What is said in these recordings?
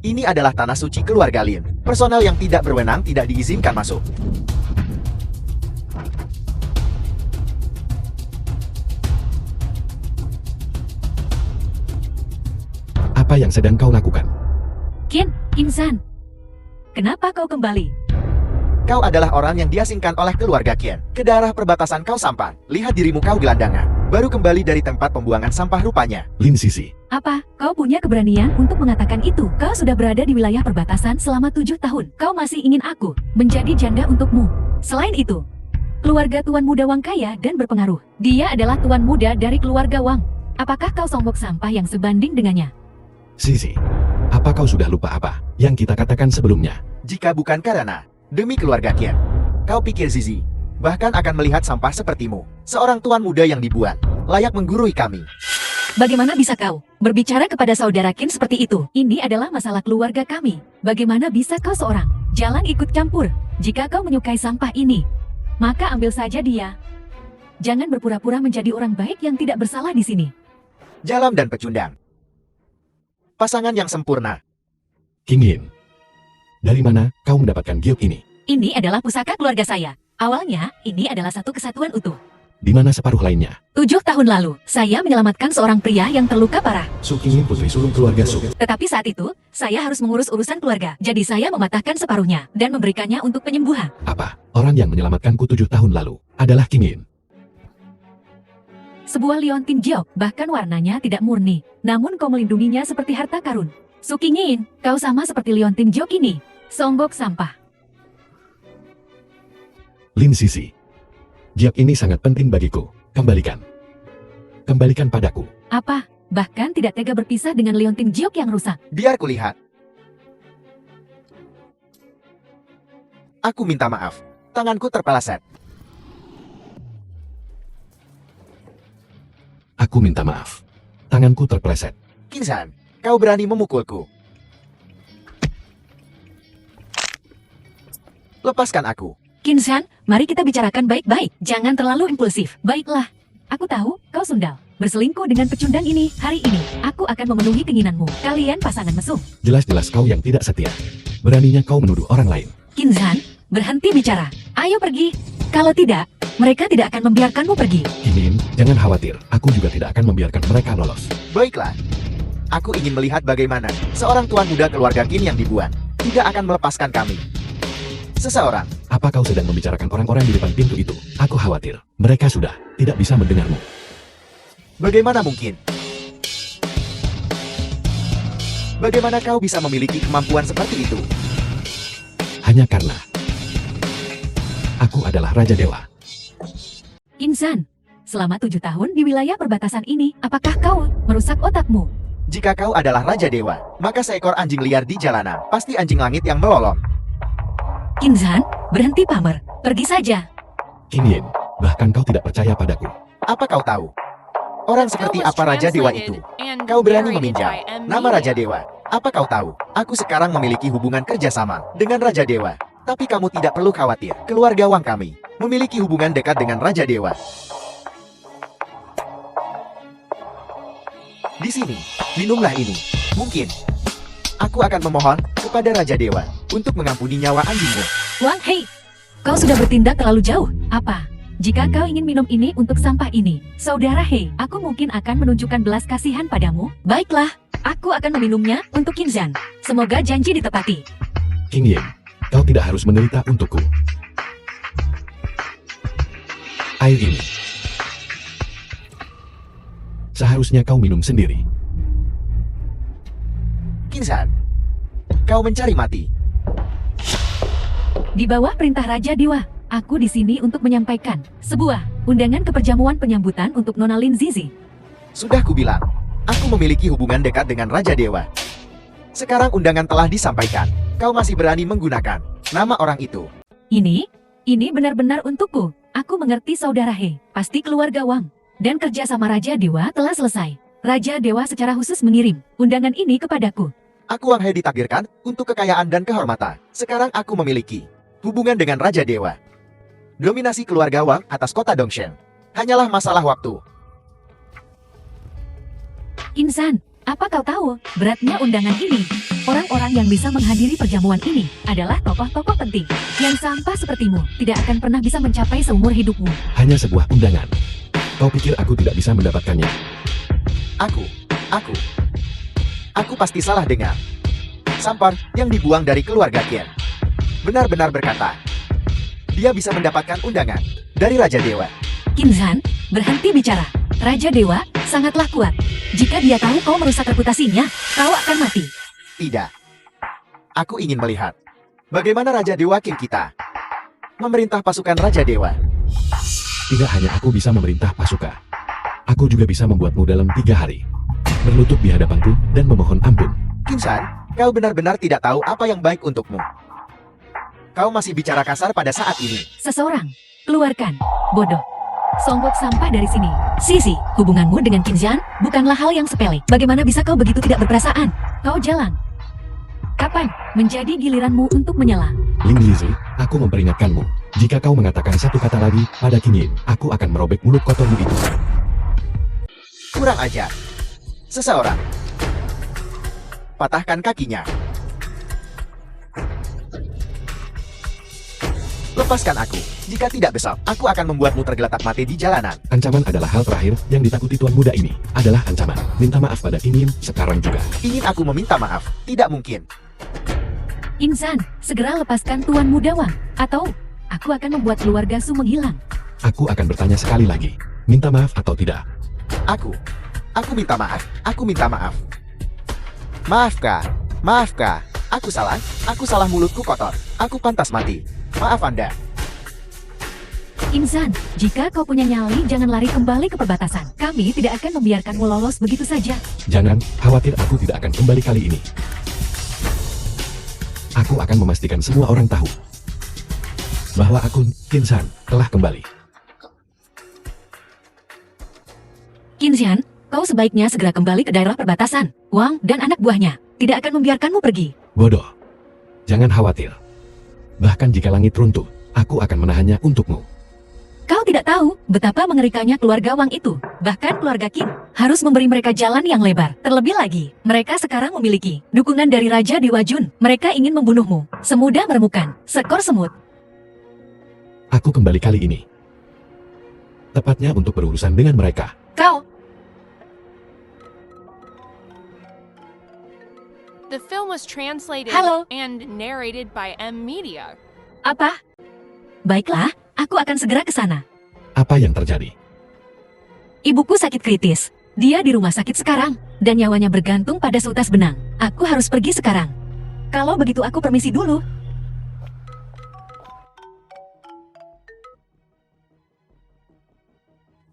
Ini adalah tanah suci keluarga Lin. Personel yang tidak berwenang tidak diizinkan masuk. Apa yang sedang kau lakukan? Qin, Insan. Kenapa kau kembali? Kau adalah orang yang diasingkan oleh keluarga Qian. Ke daerah perbatasan kau sampan. Lihat dirimu kau gelandangan. Baru kembali dari tempat pembuangan sampah rupanya. Lin Sisi. Apa? Kau punya keberanian untuk mengatakan itu? Kau sudah berada di wilayah perbatasan selama 7 tahun. Kau masih ingin aku menjadi janda untukmu. Selain itu, keluarga Tuan Muda Wang kaya dan berpengaruh. Dia adalah Tuan Muda dari keluarga Wang. Apakah kau songgok sampah yang sebanding dengannya? Sisi. Apa kau sudah lupa apa yang kita katakan sebelumnya? Jika bukan karena demi keluarga Qian, kau pikir Zizi bahkan akan melihat sampah sepertimu, seorang tuan muda yang dibuat, layak menggurui kami. Bagaimana bisa kau berbicara kepada saudara Qin seperti itu? Ini adalah masalah keluarga kami. Bagaimana bisa kau seorang jalan ikut campur? Jika kau menyukai sampah ini, maka ambil saja dia. Jangan berpura-pura menjadi orang baik yang tidak bersalah di sini. Jalam dan pecundang. Pasangan yang sempurna. King Yin. Dari mana kau mendapatkan giok ini? Ini adalah pusaka keluarga saya. Awalnya, ini adalah satu kesatuan utuh. Di mana separuh lainnya? 7 tahun lalu, saya menyelamatkan seorang pria yang terluka parah. Su King Yin putri sulung keluarga Su. Tetapi saat itu, saya harus mengurus urusan keluarga. Jadi saya mematahkan separuhnya dan memberikannya untuk penyembuhan. Apa? Orang yang menyelamatkanku 7 tahun lalu adalah King Yin. Sebuah liontin jiok, bahkan warnanya tidak murni. Namun kau melindunginya seperti harta karun. Su King Yin, kau sama seperti liontin jiok ini. Songgok sampah. Lin Sisi. Giok ini sangat penting bagiku. Kembalikan. Kembalikan padaku. Apa? Bahkan tidak tega berpisah dengan liontin jiok yang rusak. Biar kulihat. Aku minta maaf. Tanganku terpeleset. Aku minta maaf. Tanganku terpeleset. Kinsan, kau berani memukulku. Lepaskan aku. Kinsan, mari kita bicarakan baik-baik. Jangan terlalu impulsif. Baiklah. Aku tahu, kau sundal. Berselingkuh dengan pecundang ini, hari ini. Aku akan memenuhi keinginanmu. Kalian pasangan mesum. Jelas-jelas kau yang tidak setia. Beraninya kau menuduh orang lain. Kinsan, berhenti bicara. Ayo pergi. Kalau tidak, mereka tidak akan membiarkanmu pergi. King Yin, jangan khawatir. Aku juga tidak akan membiarkan mereka lolos. Baiklah. Aku ingin melihat bagaimana seorang tuan muda keluarga Qin yang dibuat tidak akan melepaskan kami. Seseorang. Apa kau sedang membicarakan orang-orang di depan pintu itu? Aku khawatir. Mereka sudah tidak bisa mendengarmu. Bagaimana mungkin? Bagaimana kau bisa memiliki kemampuan seperti itu? Hanya karena aku adalah Raja Dewa. Insan, selama 7 tahun di wilayah perbatasan ini, apakah kau merusak otakmu? Jika kau adalah Raja Dewa, maka seekor anjing liar di jalanan pasti anjing langit yang melolong. Kinsan, berhenti pamer. Pergi saja. King Yin, bahkan kau tidak percaya padaku. Apa kau tahu? Orang seperti apa Raja Dewa itu? Kau berani meminjam nama Raja Dewa. Apa kau tahu? Aku sekarang memiliki hubungan kerjasama dengan Raja Dewa. Tapi kamu tidak perlu khawatir. Keluarga Wang kami memiliki hubungan dekat dengan Raja Dewa. Di sini, minumlah ini. Mungkin aku akan memohon kepada Raja Dewa untuk mengampuni nyawa anjingmu. Wang Hei, kau sudah bertindak terlalu jauh. Apa? Jika kau ingin minum ini untuk sampah ini, saudara Hei, aku mungkin akan menunjukkan belas kasihan padamu. Baiklah, aku akan meminumnya untuk Kinzan. Semoga janji ditepati. King Yin, kau tidak harus menderita untukku. Air ini seharusnya kau minum sendiri. Kinzan, kau mencari mati. Di bawah perintah Raja Dewa, aku di sini untuk menyampaikan sebuah undangan keperjamuan penyambutan untuk Nona Lin Zizi. Sudah kubilang, aku memiliki hubungan dekat dengan Raja Dewa. Sekarang undangan telah disampaikan. Kau masih berani menggunakan nama orang itu. Ini benar-benar untukku. Aku mengerti saudara Hei, pasti keluarga Wang. Dan kerja sama Raja Dewa telah selesai. Raja Dewa secara khusus mengirim undangan ini kepadaku. Aku Wang He ditakdirkan untuk kekayaan dan kehormatan. Sekarang aku memiliki hubungan dengan Raja Dewa. Dominasi keluarga Wang atas kota Dongshan hanyalah masalah waktu. Insan, Apa kau tahu beratnya undangan ini? Orang-orang yang bisa menghadiri perjamuan ini adalah tokoh-tokoh penting. Yang sampah sepertimu tidak akan pernah bisa mencapai seumur hidupmu. Hanya sebuah undangan. Kau pikir aku tidak bisa mendapatkannya? Aku pasti salah dengar. Sampah yang dibuang dari keluarga Qian benar-benar berkata, dia bisa mendapatkan undangan dari Raja Dewa. Qin Zhan, berhenti bicara. Raja Dewa sangatlah kuat. Jika dia tahu kau merusak reputasinya, kau akan mati. Tidak. Aku ingin melihat bagaimana Raja Dewa Qin kita memerintah pasukan Raja Dewa. Tidak hanya aku bisa memerintah pasukan. Aku juga bisa membuatmu dalam 3 hari berlutut di hadapanku dan memohon ampun. Qin Zhan, kau benar-benar tidak tahu apa yang baik untukmu. Kau masih bicara kasar pada saat ini. Seseorang, keluarkan. Bodoh. Songbok sampah dari sini. Sisi, hubunganmu dengan Qin Zhan bukanlah hal yang sepele. Bagaimana bisa kau begitu tidak berperasaan? Kau jalan. Kapan menjadi giliranmu untuk menyela? Ling Lizi, aku memperingatkanmu. Jika kau mengatakan satu kata lagi pada Qin Yin, aku akan merobek mulut kotormu itu. Kurang ajar. Seseorang. Patahkan kakinya. Lepaskan aku. Jika tidak besok, aku akan membuatmu tergeletak mati di jalanan. Ancaman adalah hal terakhir yang ditakuti tuan muda ini. Adalah ancaman. Minta maaf pada Qin Yin sekarang juga. Ingin aku meminta maaf? Tidak mungkin. Qin Zhan, segera lepaskan Tuan Muda Wang. Atau, aku akan membuat keluarga Su menghilang. Aku akan bertanya sekali lagi. Minta maaf atau tidak? Aku minta maaf. Aku minta maaf. Maafkah. Aku salah mulutku kotor. Aku pantas mati. Maaf Anda. Qin Zhan, jika kau punya nyali, jangan lari kembali ke perbatasan. Kami tidak akan membiarkanmu lolos begitu saja. Jangan khawatir, aku tidak akan kembali kali ini. Aku akan memastikan semua orang tahu bahwa akun Qin Zhan telah kembali. Qin Zhan, kau sebaiknya segera kembali ke daerah perbatasan. Wang dan anak buahnya tidak akan membiarkanmu pergi. Bodoh. Jangan khawatir. Bahkan jika langit runtuh, aku akan menahannya untukmu. Kau tidak tahu betapa mengerikannya keluarga Wang itu. Bahkan keluarga Qin harus memberi mereka jalan yang lebar. Terlebih lagi, mereka sekarang memiliki dukungan dari Raja Dewa Jun. Mereka ingin membunuhmu. Semudah meremukan seekor semut. Aku kembali kali ini. Tepatnya untuk berurusan dengan mereka. Kau, The film was translated Halo. and narrated by M Media. apa? Baiklah, aku akan segera ke sana. Apa yang terjadi? Ibuku sakit kritis. Dia di rumah sakit sekarang, dan nyawanya bergantung pada seutas benang. Aku harus pergi sekarang. Kalau begitu aku permisi dulu.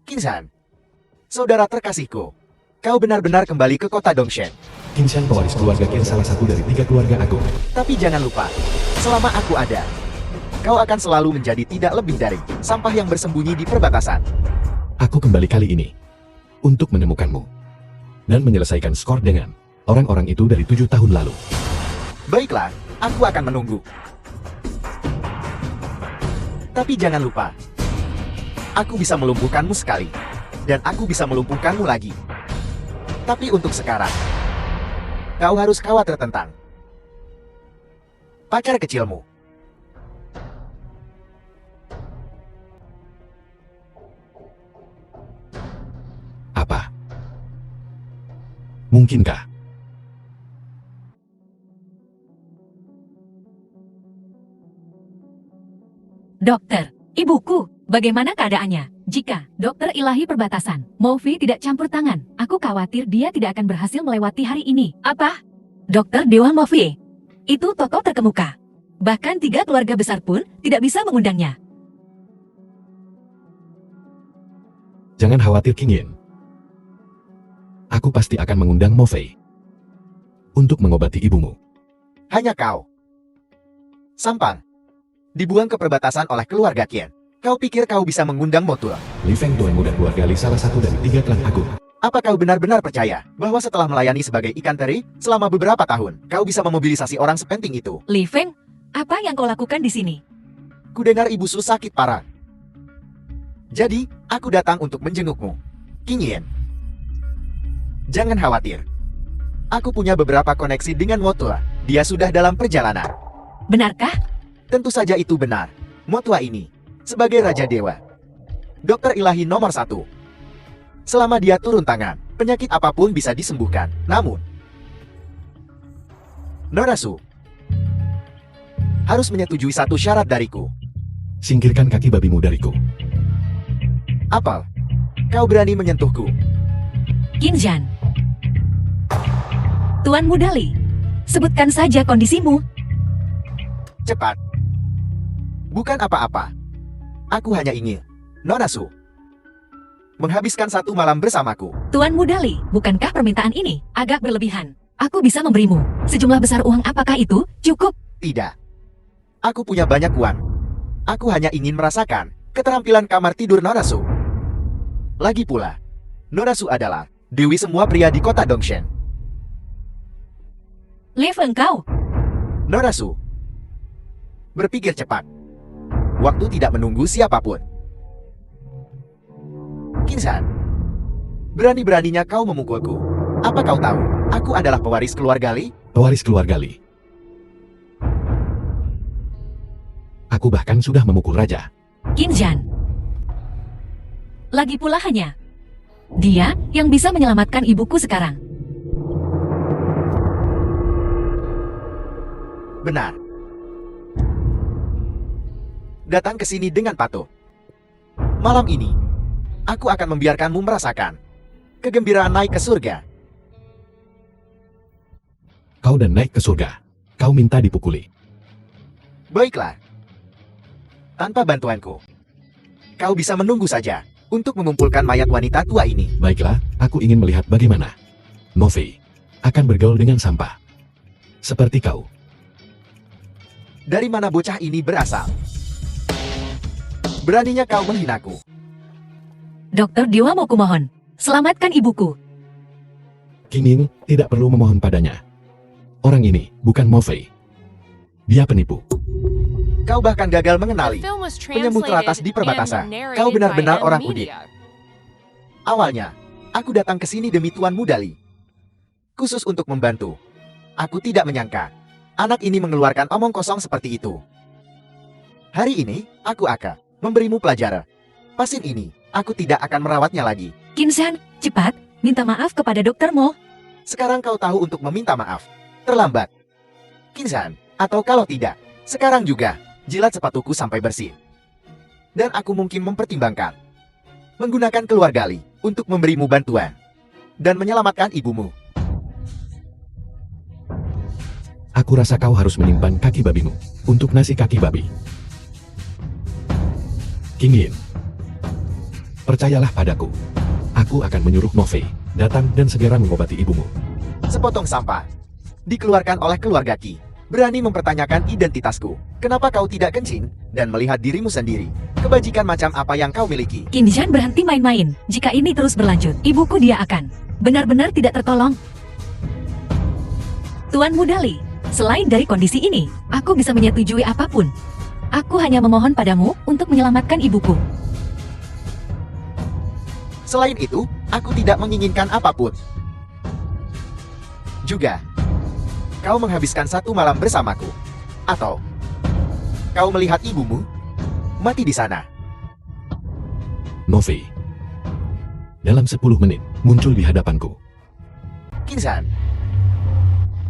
Qin Zhan, saudara terkasihku, kau benar-benar kembali ke kota Dongshan. Qin Zhan pewaris keluarga Qin, salah satu dari 3 keluarga agung. Tapi jangan lupa, selama aku ada, kau akan selalu menjadi tidak lebih dari sampah yang bersembunyi di perbatasan. Aku kembali kali ini untuk menemukanmu dan menyelesaikan skor dengan orang-orang itu dari 7 tahun lalu. Baiklah, aku akan menunggu. Tapi jangan lupa, aku bisa melumpuhkanmu sekali, dan aku bisa melumpuhkanmu lagi. Tapi untuk sekarang, kau harus khawatir tentang pacar kecilmu. Apa? Mungkinkah? Dokter, ibuku, bagaimana keadaannya? Jika dokter ilahi perbatasan, Mofi tidak campur tangan, aku khawatir dia tidak akan berhasil melewati hari ini. Apa? Dokter Dewa Mofi? Itu tokoh terkemuka. Bahkan 3 keluarga besar pun tidak bisa mengundangnya. Jangan khawatir Qin Yin. Aku pasti akan mengundang Mo Fei untuk mengobati ibumu. Hanya kau. Sampang. Dibuang ke perbatasan oleh keluarga Qian. Kau pikir kau bisa mengundang Motul? Li Feng Tuan muda keluarga Li, salah satu dari 3 klan agung. Apa kau benar-benar percaya bahwa setelah melayani sebagai ikan teri selama beberapa tahun, kau bisa memobilisasi orang sepenting itu? Li Feng, apa yang kau lakukan di sini? Kudengar ibu Su sakit parah. Jadi, aku datang untuk menjengukmu. Qin Yin. Jangan khawatir. Aku punya beberapa koneksi dengan Motua. Dia sudah dalam perjalanan. Benarkah? Tentu saja itu benar. Motua ini, sebagai Raja Dewa, dokter ilahi nomor 1. Selama dia turun tangan, penyakit apapun bisa disembuhkan. Namun, Norasu harus menyetujui satu syarat dariku. Singkirkan kaki babimu dariku. Apel, kau berani menyentuhku? Kinjan. Tuan Mudali, sebutkan saja kondisimu. Cepat. Bukan apa-apa. Aku hanya ingin, Norasu, menghabiskan satu malam bersamaku. Tuan Mudali, bukankah permintaan ini agak berlebihan? Aku bisa memberimu sejumlah besar uang. Apakah itu cukup? Tidak. Aku punya banyak uang. Aku hanya ingin merasakan keterampilan kamar tidur Norasu. Lagi pula, Norasu adalah dewi semua pria di kota Dongshen. Leave engkau. Norasu, berpikir cepat. Waktu tidak menunggu siapapun. Kinsan, berani-beraninya kau memukulku. Apa kau tahu, aku adalah pewaris keluarga Li? Pewaris keluarga Li. Aku bahkan sudah memukul raja. Kinjan. Lagi pula hanya dia yang bisa menyelamatkan ibuku sekarang. Benar. Datang ke sini dengan patuh. Malam ini, aku akan membiarkanmu merasakan kegembiraan naik ke surga. Kau dan naik ke surga. Kau minta dipukuli. Baiklah. Tanpa bantuanku, kau bisa menunggu saja untuk mengumpulkan mayat wanita tua ini. Baiklah, aku ingin melihat bagaimana Movei akan bergaul dengan sampah. Seperti kau. Dari mana bocah ini berasal? Beraninya kau menghinaku. Dokter Dewa mau kumohon, selamatkan ibuku. Kinin tidak perlu memohon padanya. Orang ini bukan Movei. Dia penipu. Kau bahkan gagal The mengenali film was penyembuh teratas translated di perbatasan. and narrated Kau benar-benar by orang M udik. Media. Awalnya, aku datang ke sini demi Tuan Mudali. Khusus untuk membantu. Aku tidak menyangka anak ini mengeluarkan omong kosong seperti itu. Hari ini, aku akan memberimu pelajaran. Pasien ini, aku tidak akan merawatnya lagi. Kinsan, cepat, minta maaf kepada Dokter Mo. Sekarang kau tahu untuk meminta maaf. Terlambat. Kinsan, atau kalau tidak, sekarang juga, jilat sepatuku sampai bersih. Dan aku mungkin mempertimbangkan menggunakan keluarga Li untuk memberimu bantuan dan menyelamatkan ibumu. Aku rasa kau harus menyimpan kaki babimu untuk nasi kaki babi. Kingin, percayalah padaku. Aku akan menyuruh Movei datang dan segera mengobati ibumu. Sepotong sampah dikeluarkan oleh keluarga Ki. Berani mempertanyakan identitasku. Kenapa kau tidak kencing dan melihat dirimu sendiri? Kebajikan macam apa yang kau miliki? Kinjan berhenti main-main. Jika ini terus berlanjut, ibuku dia akan benar-benar tidak tertolong. Tuan Mudali, selain dari kondisi ini, aku bisa menyetujui apapun. Aku hanya memohon padamu untuk menyelamatkan ibuku. Selain itu, aku tidak menginginkan apapun. Juga, kau menghabiskan satu malam bersamaku. Atau, kau melihat ibumu mati di sana. Movei, dalam 10 menit, muncul di hadapanku. Kinsan,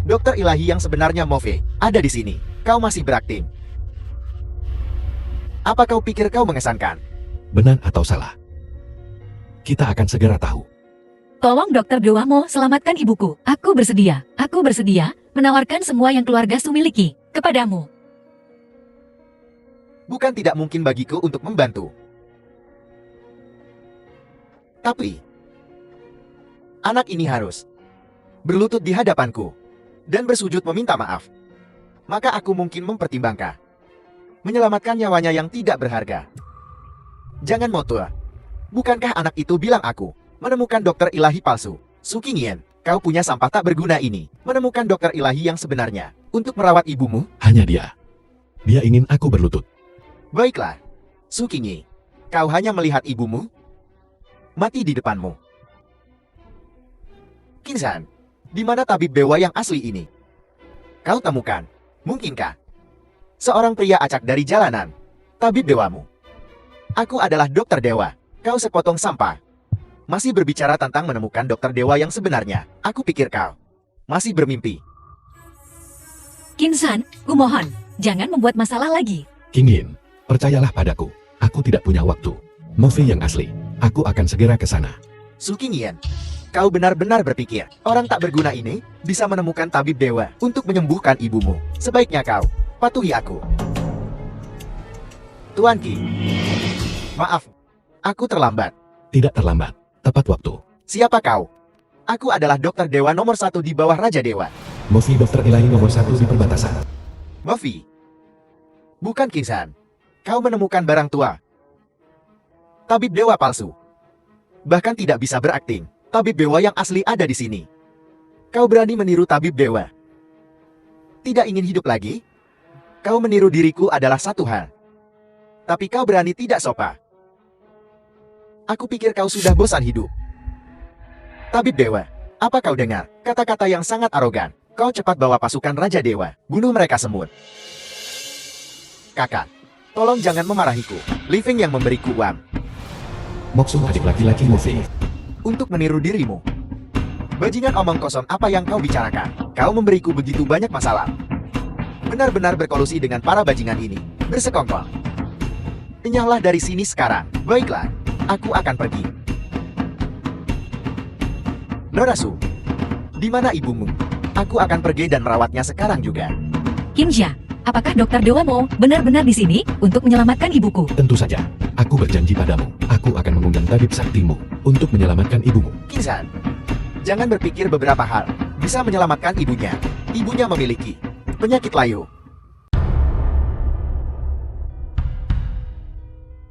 dokter ilahi yang sebenarnya Movei ada di sini. Kau masih berakting. Apa kau pikir kau mengesankan? Benar atau salah? Kita akan segera tahu. Tolong Dokter Dewa Mo selamatkan ibuku. Aku bersedia menawarkan semua yang keluarga Su miliki kepadamu. Bukan tidak mungkin bagiku untuk membantu. Tapi, anak ini harus berlutut di hadapanku dan bersujud meminta maaf. Maka aku mungkin mempertimbangkan menyelamatkan nyawanya yang tidak berharga. Jangan motor. Bukankah anak itu bilang aku menemukan dokter ilahi palsu? Su Qingyan, kau punya sampah tak berguna ini. Menemukan dokter ilahi yang sebenarnya untuk merawat ibumu? Hanya dia. Dia ingin aku berlutut. Baiklah, Su Qingyi, kau hanya melihat ibumu mati di depanmu. Kinsan, Di mana tabib dewa yang asli ini? Kau temukan. Mungkinkah? Seorang pria acak dari jalanan. Tabib dewamu. Aku adalah dokter dewa. Kau sepotong sampah. Masih berbicara tentang menemukan dokter dewa yang sebenarnya. Aku pikir kau masih bermimpi. Kinsan, kumohon, jangan membuat masalah lagi. King Yin, percayalah padaku. Aku tidak punya waktu. Movie yang asli. Aku akan segera ke sana. Su Qingyan, kau benar-benar berpikir orang tak berguna ini bisa menemukan tabib dewa untuk menyembuhkan ibumu. Sebaiknya kau patuhi aku. Tuan Qi, maaf, aku terlambat. Tidak terlambat. Tepat waktu. Siapa kau? Aku adalah dokter dewa nomor 1 di bawah Raja Dewa. Movie dokter ilahi nomor 1 di perbatasan. Mofi. Bukan Kinsan. Kau menemukan barang tua. Tabib dewa palsu. Bahkan tidak bisa berakting. Tabib dewa yang asli ada di sini. Kau berani meniru tabib dewa. Tidak ingin hidup lagi? Kau meniru diriku adalah satu hal. Tapi kau berani tidak sopan. Aku pikir kau sudah bosan hidup. Tabib dewa, apa kau dengar? Kata-kata yang sangat arogan. Kau cepat bawa pasukan Raja Dewa. Bunuh mereka semua. Kakak, tolong jangan memarahiku. Living yang memberiku uang. Moksum adik laki-laki Movie. Untuk meniru dirimu. Bajingan omong kosong apa yang kau bicarakan. Kau memberiku begitu banyak masalah. Benar-benar berkolusi dengan para bajingan ini. Bersekongkol. Enyahlah dari sini sekarang. Baiklah, aku akan pergi. Norasu, di mana ibumu? Aku akan pergi dan merawatnya sekarang juga. Kinja, apakah dokter dewamu benar-benar di sini untuk menyelamatkan ibuku? Tentu saja. Aku berjanji padamu. Aku akan mengundang tabib saktimu untuk menyelamatkan ibumu. Kinsan, jangan berpikir beberapa hal bisa menyelamatkan ibunya. Ibunya memiliki penyakit layu.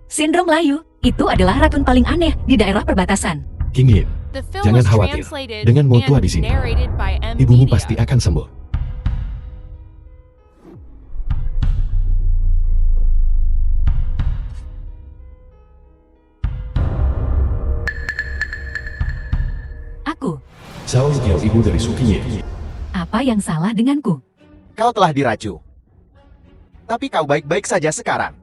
Sindrom layu, itu adalah racun paling aneh di daerah perbatasan. King Yin, The film jangan was khawatir. translated Dengan and Motua di sini, narrated by M ibumu Media. pasti akan sembuh. Aku, Zhao Liao, ibu dari Su Qingyin. apa yang salah denganku? Kau telah diracu. Tapi kau baik-baik saja sekarang.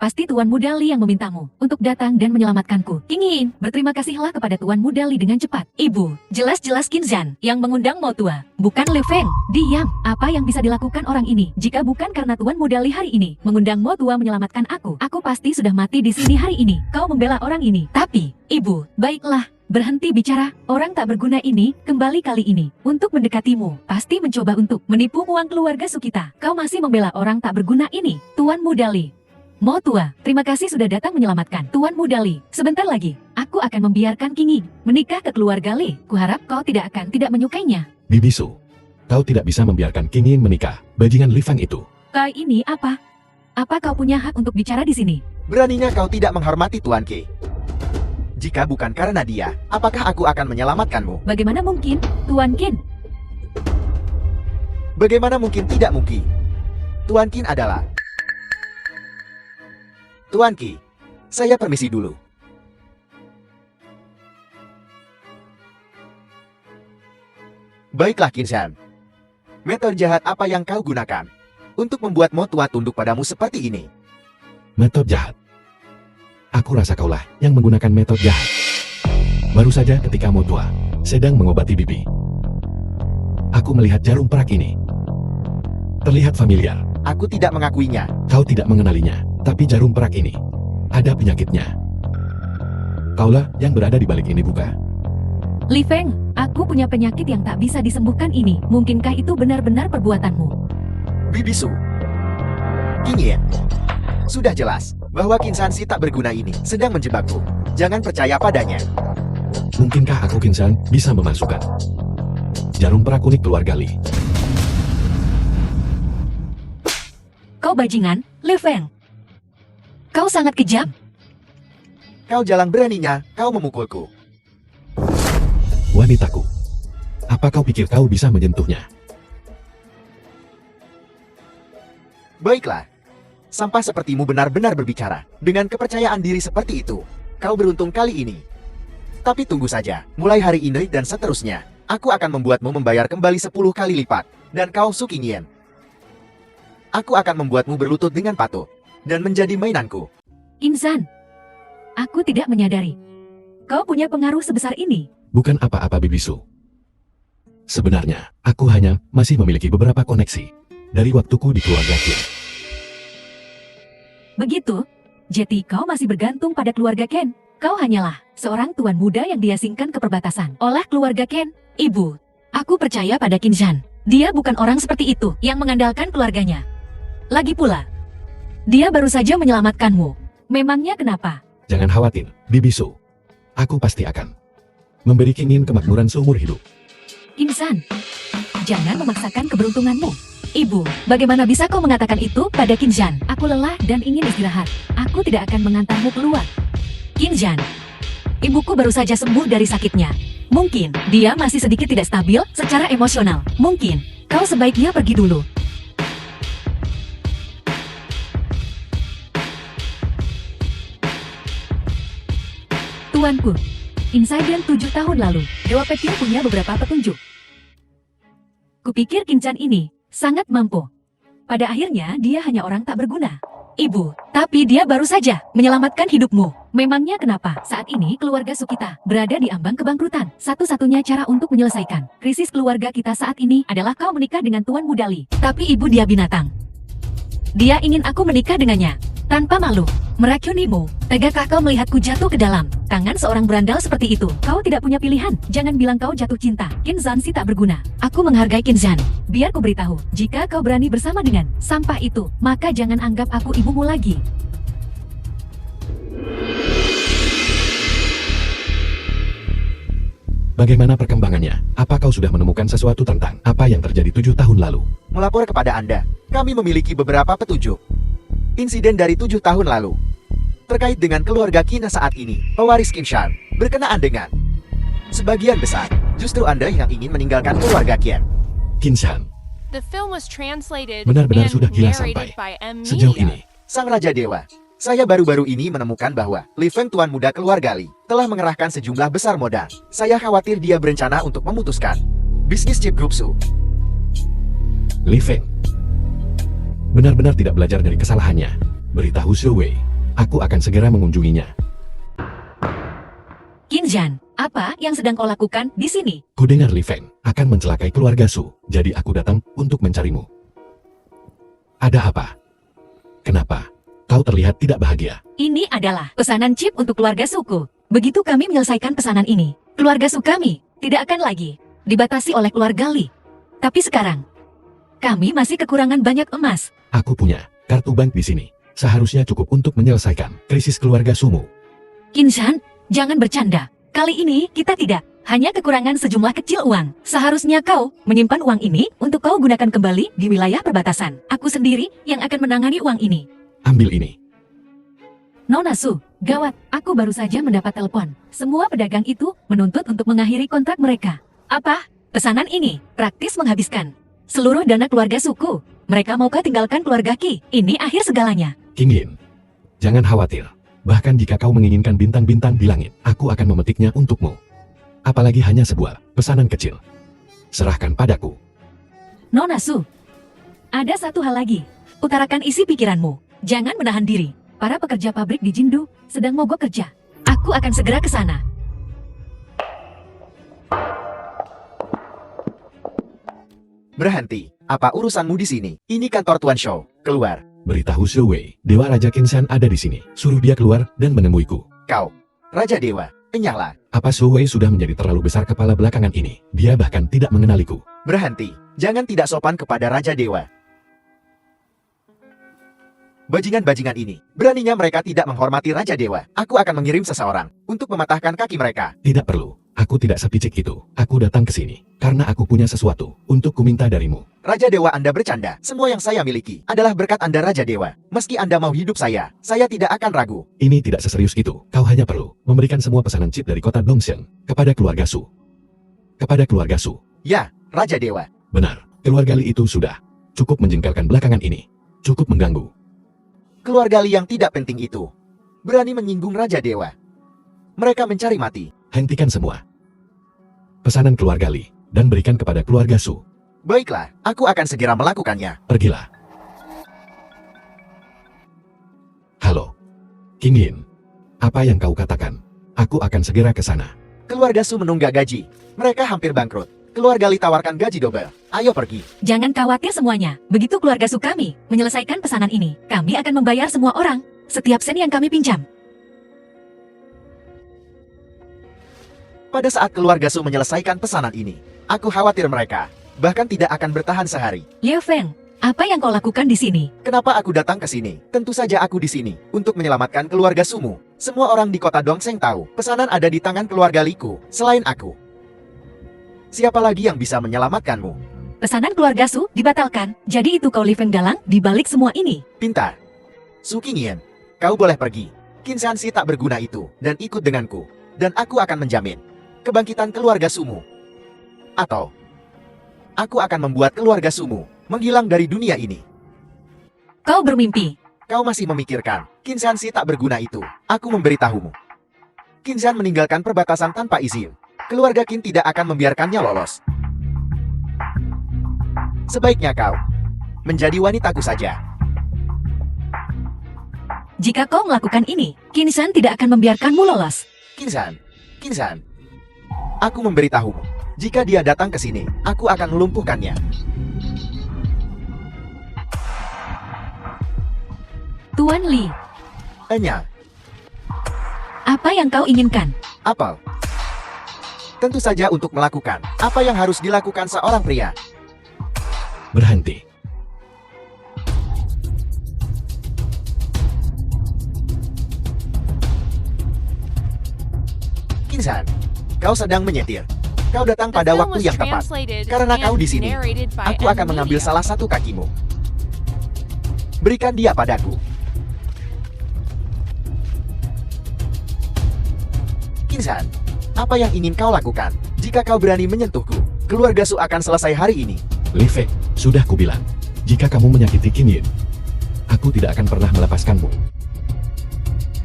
Pasti Tuan Muda Li yang memintamu untuk datang dan menyelamatkanku. Ingin berterima kasihlah kepada Tuan Muda Li dengan cepat. Ibu, jelas-jelas Kinzhan yang mengundang Motua, bukan Li Feng. Diam, apa yang bisa dilakukan orang ini? Jika bukan karena Tuan Muda Li hari ini mengundang Motua menyelamatkan aku pasti sudah mati di sini hari ini. Kau membela orang ini. Tapi, Ibu, baiklah. Berhenti bicara, orang tak berguna ini kembali kali ini untuk mendekatimu. Pasti mencoba untuk menipu uang keluarga Sukita. Kau masih membela orang tak berguna ini, Tuan Muda Li. Motua, terima kasih sudah datang menyelamatkan Tuan Muda Li. Sebentar lagi, aku akan membiarkan King Yi menikah ke keluarga Li. Kuharap kau tidak menyukainya. Bibisu, kau tidak bisa membiarkan King Yin menikah. Bajingan Li Feng itu. Kau ini apa? Apa kau punya hak untuk bicara di sini? Beraninya kau tidak menghormati Tuan Qi. Jika bukan karena dia, apakah aku akan menyelamatkanmu? Bagaimana mungkin, Tuan Qin? Bagaimana mungkin tidak mungkin? Tuan Qin adalah... Tuan Qi, saya permisi dulu. Baiklah Kinsan. Metode jahat apa yang kau gunakan untuk membuat Motua tunduk padamu seperti ini? Metode jahat. Aku rasa kaulah yang menggunakan metode jahat. Baru saja ketika Motua sedang mengobati Bibi, aku melihat jarum perak ini. Terlihat familiar. Aku tidak mengakuinya. Kau tidak mengenalinya, tapi jarum perak ini ada penyakitnya. Kaulah yang berada di balik ini, bukan? Li Feng, aku punya penyakit yang tak bisa disembuhkan ini. Mungkinkah itu benar-benar perbuatanmu? Bibisu. Qingyan. Sudah jelas bahwa Kinsan si tak berguna ini sedang menjebakku. Jangan percaya padanya. Mungkinkah aku Kinsan bisa memasukkan jarum perak unik keluarga Li? Kau bajingan, Li Feng. Kau sangat kejam. Kau jalan beraninya, kau memukulku. Wanitaku, apa kau pikir kau bisa menyentuhnya? Baiklah. Sampah sepertimu benar-benar berbicara. Dengan kepercayaan diri seperti itu, kau beruntung kali ini. Tapi tunggu saja, mulai hari ini dan seterusnya, Aku akan membuatmu membayar kembali 10 kali lipat. Dan kau Su Qingyan. Aku akan membuatmu berlutut dengan patuh. Dan menjadi mainanku. Qingzhan, aku tidak menyadari. Kau punya pengaruh sebesar ini. Bukan apa-apa Bibisu. Sebenarnya, aku hanya masih memiliki beberapa koneksi dari waktuku di keluarga Qin. Begitu? Jadi kau masih bergantung pada keluarga Ken. Kau hanyalah seorang tuan muda yang diasingkan ke perbatasan oleh keluarga Ken. Ibu, aku percaya pada Qingzhan. Dia bukan orang seperti itu yang mengandalkan keluarganya. Lagi pula, dia baru saja menyelamatkanmu. Memangnya kenapa? Jangan khawatir, Bibisu. Aku pasti akan memberi Qingyin kemakmuran seumur hidup. Qingzhan, jangan memaksakan keberuntunganmu. Ibu, bagaimana bisa kau mengatakan itu pada Qingzhan? Aku lelah dan ingin istirahat. Aku tidak akan mengantarmu keluar. Qingzhan, ibuku baru saja sembuh dari sakitnya. Mungkin dia masih sedikit tidak stabil secara emosional. Mungkin kau sebaiknya pergi dulu. Tuanku, insiden 7 tahun lalu, Dewa Petir punya beberapa petunjuk. Kupikir Qingzhan ini sangat mampu. Pada akhirnya dia hanya orang tak berguna. Ibu, tapi dia baru saja menyelamatkan hidupmu. Memangnya kenapa saat ini keluarga Sukita berada di ambang kebangkrutan? Satu-satunya cara untuk menyelesaikan krisis keluarga kita saat ini adalah kau menikah dengan Tuan Mudali. Tapi ibu dia binatang. Dia ingin aku menikah dengannya. Tanpa malu, merakyunimu. Tegakkah kau melihatku jatuh ke dalam tangan seorang berandal seperti itu? Kau tidak punya pilihan. Jangan bilang kau jatuh cinta. Qingzhan si tak berguna. Aku menghargai Qingzhan. Biar ku beritahu, jika kau berani bersama dengan sampah itu, maka jangan anggap aku ibumu lagi. Bagaimana perkembangannya? Apa kau sudah menemukan sesuatu tentang apa yang terjadi 7 tahun lalu? Melapor kepada Anda, kami memiliki beberapa petunjuk. Insiden dari 7 tahun lalu. Terkait dengan keluarga Qin saat ini, pewaris Qinshan, berkenaan dengan sebagian besar, justru Anda yang ingin meninggalkan keluarga Qin. Qinshan, The film was translated benar-benar and sudah gila narrated sampai by M sejauh Media. ini. Sang Raja Dewa, saya baru-baru ini menemukan bahwa Li Feng Tuan Muda keluarga Li telah mengerahkan sejumlah besar modal. Saya khawatir dia berencana untuk memutuskan bisnis chip group Su. Li Feng benar-benar tidak belajar dari kesalahannya. Beritahu Su Wei, aku akan segera mengunjunginya. Qingzhan, apa yang sedang kau lakukan di sini? Kudengar Li Feng akan mencelakai keluarga Su, jadi aku datang untuk mencarimu. Ada apa? Kenapa? Kau terlihat tidak bahagia. Ini adalah pesanan chip untuk keluarga suku. Begitu kami menyelesaikan pesanan ini, keluarga Su kami tidak akan lagi dibatasi oleh keluarga Li. Tapi sekarang, kami masih kekurangan banyak emas. Aku punya kartu bank di sini. Seharusnya cukup untuk menyelesaikan krisis keluarga Sumu. Qingzhan, jangan bercanda. Kali ini kita tidak hanya kekurangan sejumlah kecil uang. Seharusnya kau menyimpan uang ini untuk kau gunakan kembali di wilayah perbatasan. Aku sendiri yang akan menangani uang ini. Ambil ini. Nona Su, gawat, aku baru saja mendapat telepon. Semua pedagang itu menuntut untuk mengakhiri kontrak mereka. Apa? Pesanan ini praktis menghabiskan seluruh dana keluarga suku. Mereka maukah tinggalkan keluarga Qi? Ini akhir segalanya. Qingyin, jangan khawatir. Bahkan jika kau menginginkan bintang-bintang di langit, aku akan memetiknya untukmu. Apalagi hanya sebuah pesanan kecil. Serahkan padaku. Nona Su, ada satu hal lagi. Utarakan isi pikiranmu. Jangan menahan diri. Para pekerja pabrik di Jindu sedang mogok kerja. Aku akan segera ke sana. Berhenti. Apa urusanmu di sini? Ini kantor Tuan Shou. Keluar. Beritahu Su Wei, Dewa Raja Qinshan ada di sini. Suruh dia keluar dan menemuiku. Kau, Raja Dewa, enyahlah. Apa Su Wei sudah menjadi terlalu besar kepala belakangan ini? Dia bahkan tidak mengenaliku. Berhenti. Jangan tidak sopan kepada Raja Dewa. Bajingan-bajingan ini, beraninya mereka tidak menghormati Raja Dewa. Aku akan mengirim seseorang untuk mematahkan kaki mereka. Tidak perlu. Aku tidak sepicik itu. Aku datang ke sini karena aku punya sesuatu untuk kuminta darimu. Raja Dewa, Anda bercanda. Semua yang saya miliki adalah berkat Anda, Raja Dewa. Meski Anda mau hidup saya tidak akan ragu. Ini tidak seserius itu. Kau hanya perlu memberikan semua pesanan chip dari kota Dongxiang kepada keluarga Su. Kepada keluarga Su. Ya, Raja Dewa. Benar. Keluarga Li itu sudah cukup menjengkelkan belakangan ini. Cukup mengganggu. Keluarga Li yang tidak penting itu berani menyinggung Raja Dewa. Mereka mencari mati. Hentikan semua. Pesanan keluarga Li dan berikan kepada keluarga Su. Baiklah, aku akan segera melakukannya. Pergilah. Halo, King Yin. Apa yang kau katakan? Aku akan segera ke sana. Keluarga Su menunggak gaji. Mereka hampir bangkrut. Keluarga Li tawarkan gaji double. Ayo pergi. Jangan khawatir semuanya. Begitu keluarga Su kami menyelesaikan pesanan ini, kami akan membayar semua orang setiap sen yang kami pinjam. Pada saat keluarga Su menyelesaikan pesanan ini, aku khawatir mereka bahkan tidak akan bertahan sehari. Liu Feng, apa yang kau lakukan di sini? Kenapa aku datang ke sini? Tentu saja aku di sini untuk menyelamatkan keluarga Sumu. Semua orang di kota Dongseng tahu pesanan ada di tangan keluarga Liku selain aku. Siapa lagi yang bisa menyelamatkanmu? Pesanan keluarga Su dibatalkan. Jadi itu kau Li Feng dalang di balik semua ini. Pintar. Su Qingyan, kau boleh pergi. Qin Shanxi tak berguna itu dan ikut denganku. Dan aku akan menjamin kebangkitan keluarga Sumu. Atau aku akan membuat keluarga Sumu menghilang dari dunia ini. Kau bermimpi. Kau masih memikirkan Qin Shanxi tak berguna itu. Aku memberitahumu. Qin Shan meninggalkan perbatasan tanpa izin. Keluarga Qin tidak akan membiarkannya lolos. Sebaiknya kau menjadi wanitaku saja. Jika kau melakukan ini, Qin Shan tidak akan membiarkanmu lolos. Qin Shan, aku memberitahumu. Jika dia datang ke sini, aku akan melumpuhkannya. Tuan Li, Enya, apa yang kau inginkan? apel. Tentu saja untuk melakukan apa yang harus dilakukan seorang pria. Berhenti. Qin Shan, kau sedang menyetir. Kau datang The pada film waktu was yang tepat. translated Karena kau and di sini, narrated by aku akan M mengambil Media. salah satu kakimu. Berikan dia padaku. Qin Shan, apa yang ingin kau lakukan? Jika kau berani menyentuhku, keluarga Su akan selesai hari ini. Li Feng, sudah kubilang. Jika kamu menyakiti King Yin, aku tidak akan pernah melepaskanmu.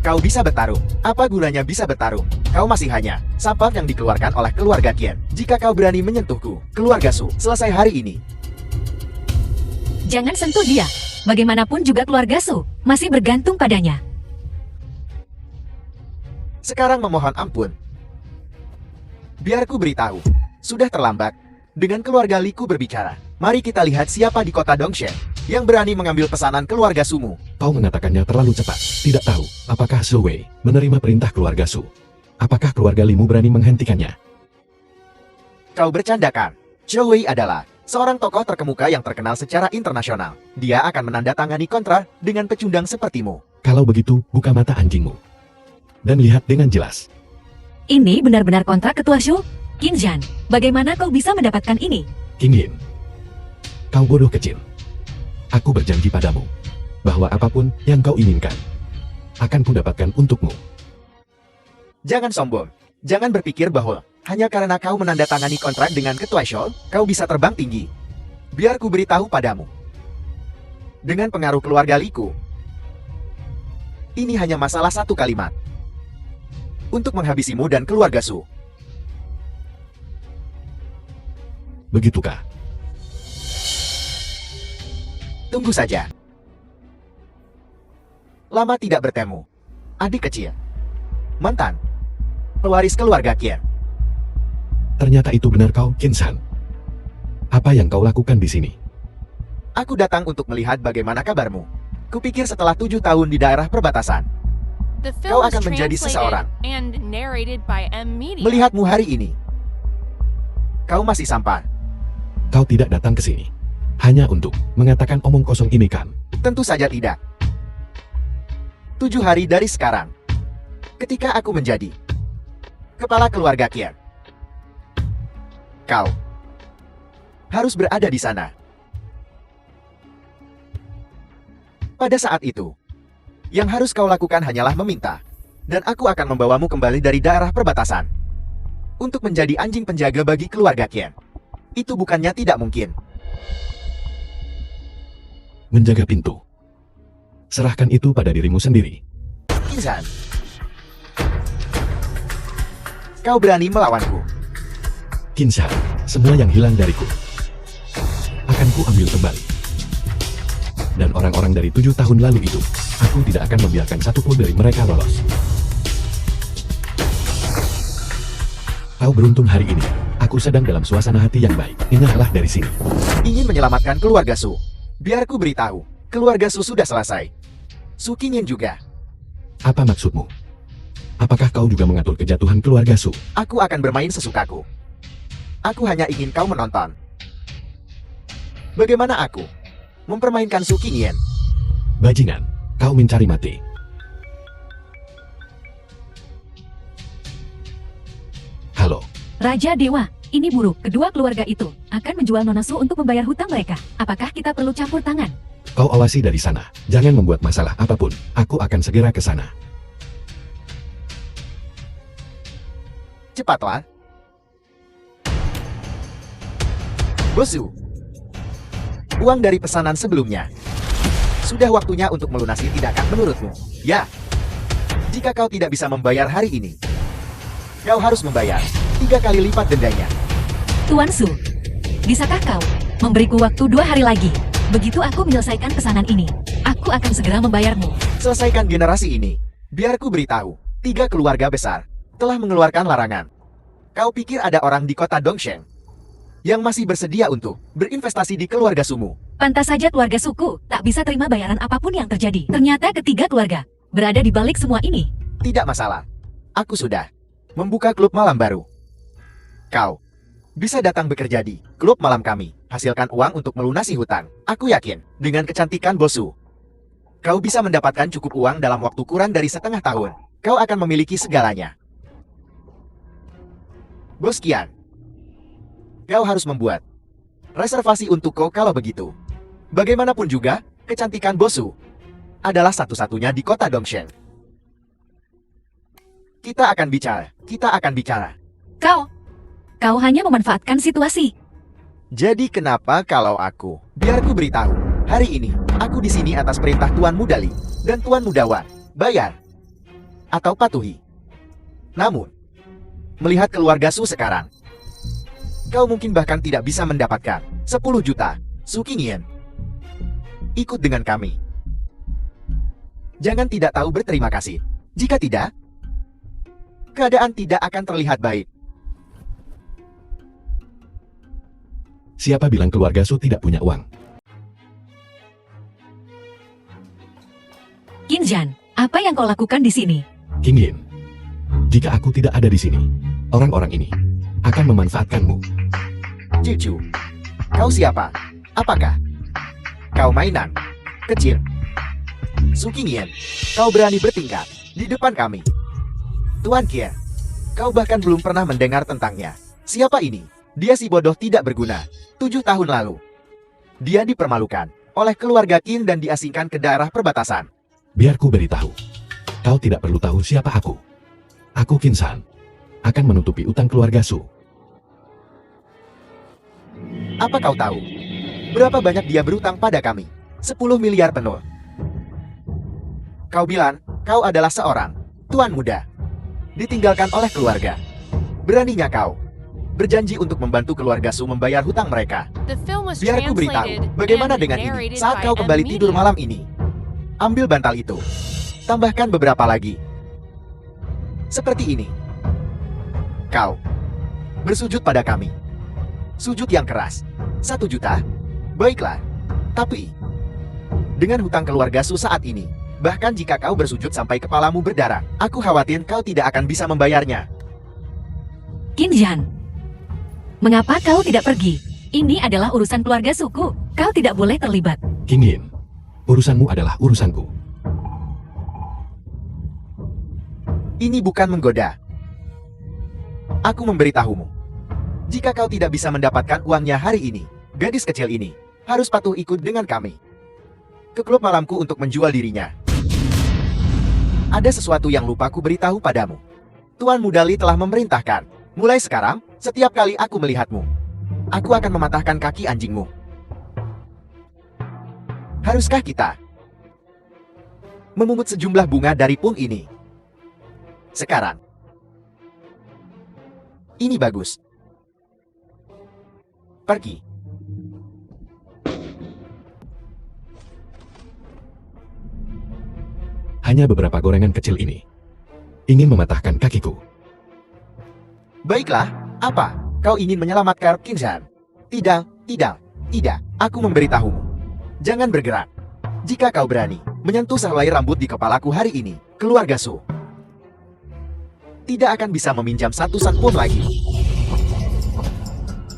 Kau bisa bertarung. Apa gunanya bisa bertarung? Kau masih hanya sampah yang dikeluarkan oleh keluarga Qian. Jika kau berani menyentuhku, keluarga Su selesai hari ini. Jangan sentuh dia. Bagaimanapun juga keluarga Su masih bergantung padanya. Sekarang memohon ampun. Biar ku beritahu, sudah terlambat. Dengan keluarga Liku berbicara, mari kita lihat siapa di kota Dongshen yang berani mengambil pesanan keluarga Sumu. Kau mengatakannya terlalu cepat. Tidak tahu, apakah Su Wei menerima perintah keluarga Su? Apakah keluarga Limu berani menghentikannya? Kau bercandakan. Zhou Wei adalah seorang tokoh terkemuka yang terkenal secara internasional. Dia akan menandatangani kontrak dengan pecundang sepertimu. Kalau begitu, buka mata anjingmu. Dan lihat dengan jelas. Ini benar-benar kontrak ketua Shu. Qin Shan, bagaimana kau bisa mendapatkan ini? King Yin, kau bodoh kecil. Aku berjanji padamu, bahwa apapun yang kau inginkan, akan kudapatkan untukmu. Jangan sombong. Jangan berpikir bahwa hanya karena kau menandatangani kontrak dengan ketua Shou, kau bisa terbang tinggi. Biar ku beritahu padamu. Dengan pengaruh keluarga Liku, ini hanya masalah satu kalimat. Untuk menghabisimu dan keluarga Su. Begitukah? Tunggu saja. Lama tidak bertemu. Adik kecil. Mantan. Pewaris keluarga Qian. Ternyata itu benar kau, Qin Shan. Apa yang kau lakukan di sini? Aku datang untuk melihat bagaimana kabarmu. Kupikir setelah 7 tahun di daerah perbatasan, The Kau film was akan menjadi translated seseorang. and narrated by M Media. melihatmu hari ini. Kau masih sampah. Kau tidak datang ke sini hanya untuk mengatakan omong kosong ini kan? Tentu saja tidak. 7 hari dari sekarang, ketika aku menjadi kepala keluarga Qian, kau harus berada di sana. Pada saat itu, yang harus kau lakukan hanyalah meminta, dan aku akan membawamu kembali dari daerah perbatasan untuk menjadi anjing penjaga bagi keluarga Qian. Itu bukannya tidak mungkin. Menjaga pintu. Serahkan itu pada dirimu sendiri. Qin Shan, kau berani melawanku. Kinsan, semua yang hilang dariku akan ku ambil kembali. Dan orang-orang dari 7 tahun lalu itu, aku tidak akan membiarkan satupun dari mereka lolos. Kau beruntung hari ini. Aku sedang dalam suasana hati yang baik. Enyahlah dari sini. Ingin menyelamatkan keluarga Su. Biar ku beritahu, keluarga Su sudah selesai. Su Qingyan juga. Apa maksudmu? Apakah kau juga mengatur kejatuhan keluarga Su? Aku akan bermain sesukaku. Aku hanya ingin kau menonton. Bagaimana aku mempermainkan Su Qingyan? Bajingan, kau mencari mati. Halo, Raja Dewa, ini buruk. Kedua keluarga itu akan menjual Nona Su untuk membayar hutang mereka. Apakah kita perlu campur tangan? kau awasi dari sana. Jangan membuat masalah apapun. Aku akan segera ke sana. Cepatlah. Bosu. Uang dari pesanan sebelumnya. Sudah waktunya untuk melunasi, tidakkah menurutmu? Ya. Jika kau tidak bisa membayar hari ini, kau harus membayar 3 kali lipat dendanya. Tuan Su, bisakah kau memberiku waktu 2 hari lagi? Begitu aku menyelesaikan pesanan ini, aku akan segera membayarmu. Selesaikan generasi ini. Biar ku beritahu, 3 keluarga besar telah mengeluarkan larangan. Kau pikir ada orang di kota Dongsheng yang masih bersedia untuk berinvestasi di keluarga Sumu? Pantas saja keluarga suku tak bisa terima bayaran apapun yang terjadi. Ternyata ketiga keluarga berada di balik semua ini. Tidak masalah. Aku sudah membuka klub malam baru. Kau bisa datang bekerja di klub malam kami. Hasilkan uang untuk melunasi hutang. Aku yakin, dengan kecantikan Bosu, kau bisa mendapatkan cukup uang dalam waktu kurang dari setengah tahun. Kau akan memiliki segalanya. Bos Qian, kau harus membuat reservasi untuk kau kalau begitu. Bagaimanapun juga, kecantikan Bosu adalah satu-satunya di kota Dongsheng. Kita akan bicara. Kau hanya memanfaatkan situasi. Jadi kenapa kalau aku? Biar ku beritahu. Hari ini, aku di sini atas perintah Tuan Muda Li dan Tuan Muda Wan. Bayar atau patuhi. Namun, melihat keluarga Su sekarang, kau mungkin bahkan tidak bisa mendapatkan 10 juta Su Qingyan. Ikut dengan kami. Jangan tidak tahu berterima kasih. Jika tidak, keadaan tidak akan terlihat baik. Siapa bilang keluarga Su tidak punya uang? Qinjan, apa yang kau lakukan di sini? Qingyin, jika aku tidak ada di sini, orang-orang ini akan memanfaatkanmu. Cicu, kau siapa? Apakah kau mainan kecil? Su Qingyan, kau berani bertingkah di depan kami? Tuan Kia, kau bahkan belum pernah mendengar tentangnya. Siapa ini? Dia si bodoh tidak berguna. 7 tahun lalu, dia dipermalukan oleh keluarga Qin dan diasingkan ke daerah perbatasan. Biar ku beritahu, kau tidak perlu tahu siapa aku. Aku Kinsan, akan menutupi utang keluarga Su. Apa kau tahu berapa banyak dia berutang pada kami? 10 miliar penuh. Kau bilang kau adalah seorang tuan muda, ditinggalkan oleh keluarga. Beraninya kau berjanji untuk membantu keluarga Su membayar hutang mereka. The film was Biar ku beritahu, translated bagaimana and dengan ini narrated saat by kau kembali M tidur Media. malam ini? Ambil bantal itu. Tambahkan beberapa lagi. Seperti ini. Kau bersujud pada kami. Sujud yang keras. 1 juta? Baiklah. Tapi dengan hutang keluarga Su saat ini, bahkan jika kau bersujud sampai kepalamu berdarah, aku khawatir kau tidak akan bisa membayarnya. Qinjan, mengapa kau tidak pergi? Ini adalah urusan keluarga suku. Kau tidak boleh terlibat. Qingyin, urusanmu adalah urusanku. Ini bukan menggoda. Aku memberitahumu. Jika kau tidak bisa mendapatkan uangnya hari ini, gadis kecil ini harus patuh ikut dengan kami ke klub malamku untuk menjual dirinya. Ada sesuatu yang lupa ku beritahu padamu. Tuan Muda Li telah memerintahkan, mulai sekarang, setiap kali aku melihatmu, aku akan mematahkan kaki anjingmu. Haruskah kita memungut sejumlah bunga dari pung ini? Sekarang. Ini bagus. Pergi. Hanya beberapa gorengan kecil ini ingin mematahkan kakiku. Baiklah, apa? Kau ingin menyelamatkan Qin Zhan? Tidak, tidak, tidak. Aku memberitahumu. Jangan bergerak. Jika kau berani menyentuh sehelai rambut di kepalaku hari ini, keluarga Su tidak akan bisa meminjam satu sen pun lagi.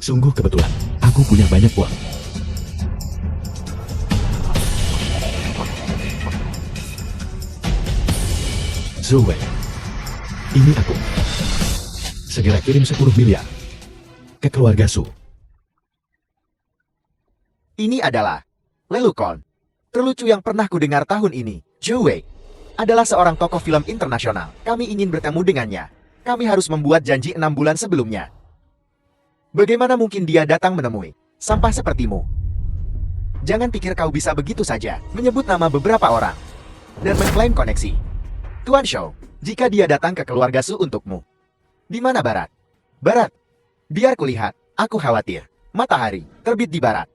Sungguh kebetulan, aku punya banyak uang. Zhou Wei, ini aku. Segera kirim 10 miliar ke keluarga Su. Ini adalah lelukon terlucu yang pernah kudengar tahun ini. Zhou Wei adalah seorang tokoh film internasional. Kami ingin bertemu dengannya. Kami harus membuat janji 6 bulan sebelumnya. Bagaimana mungkin dia datang menemui sampah sepertimu? Jangan pikir kau bisa begitu saja menyebut nama beberapa orang dan mengklaim koneksi. Tuan Shou, jika dia datang ke keluarga Su untukmu. Di mana barat? Barat. Biar kulihat, aku khawatir. Matahari terbit di barat.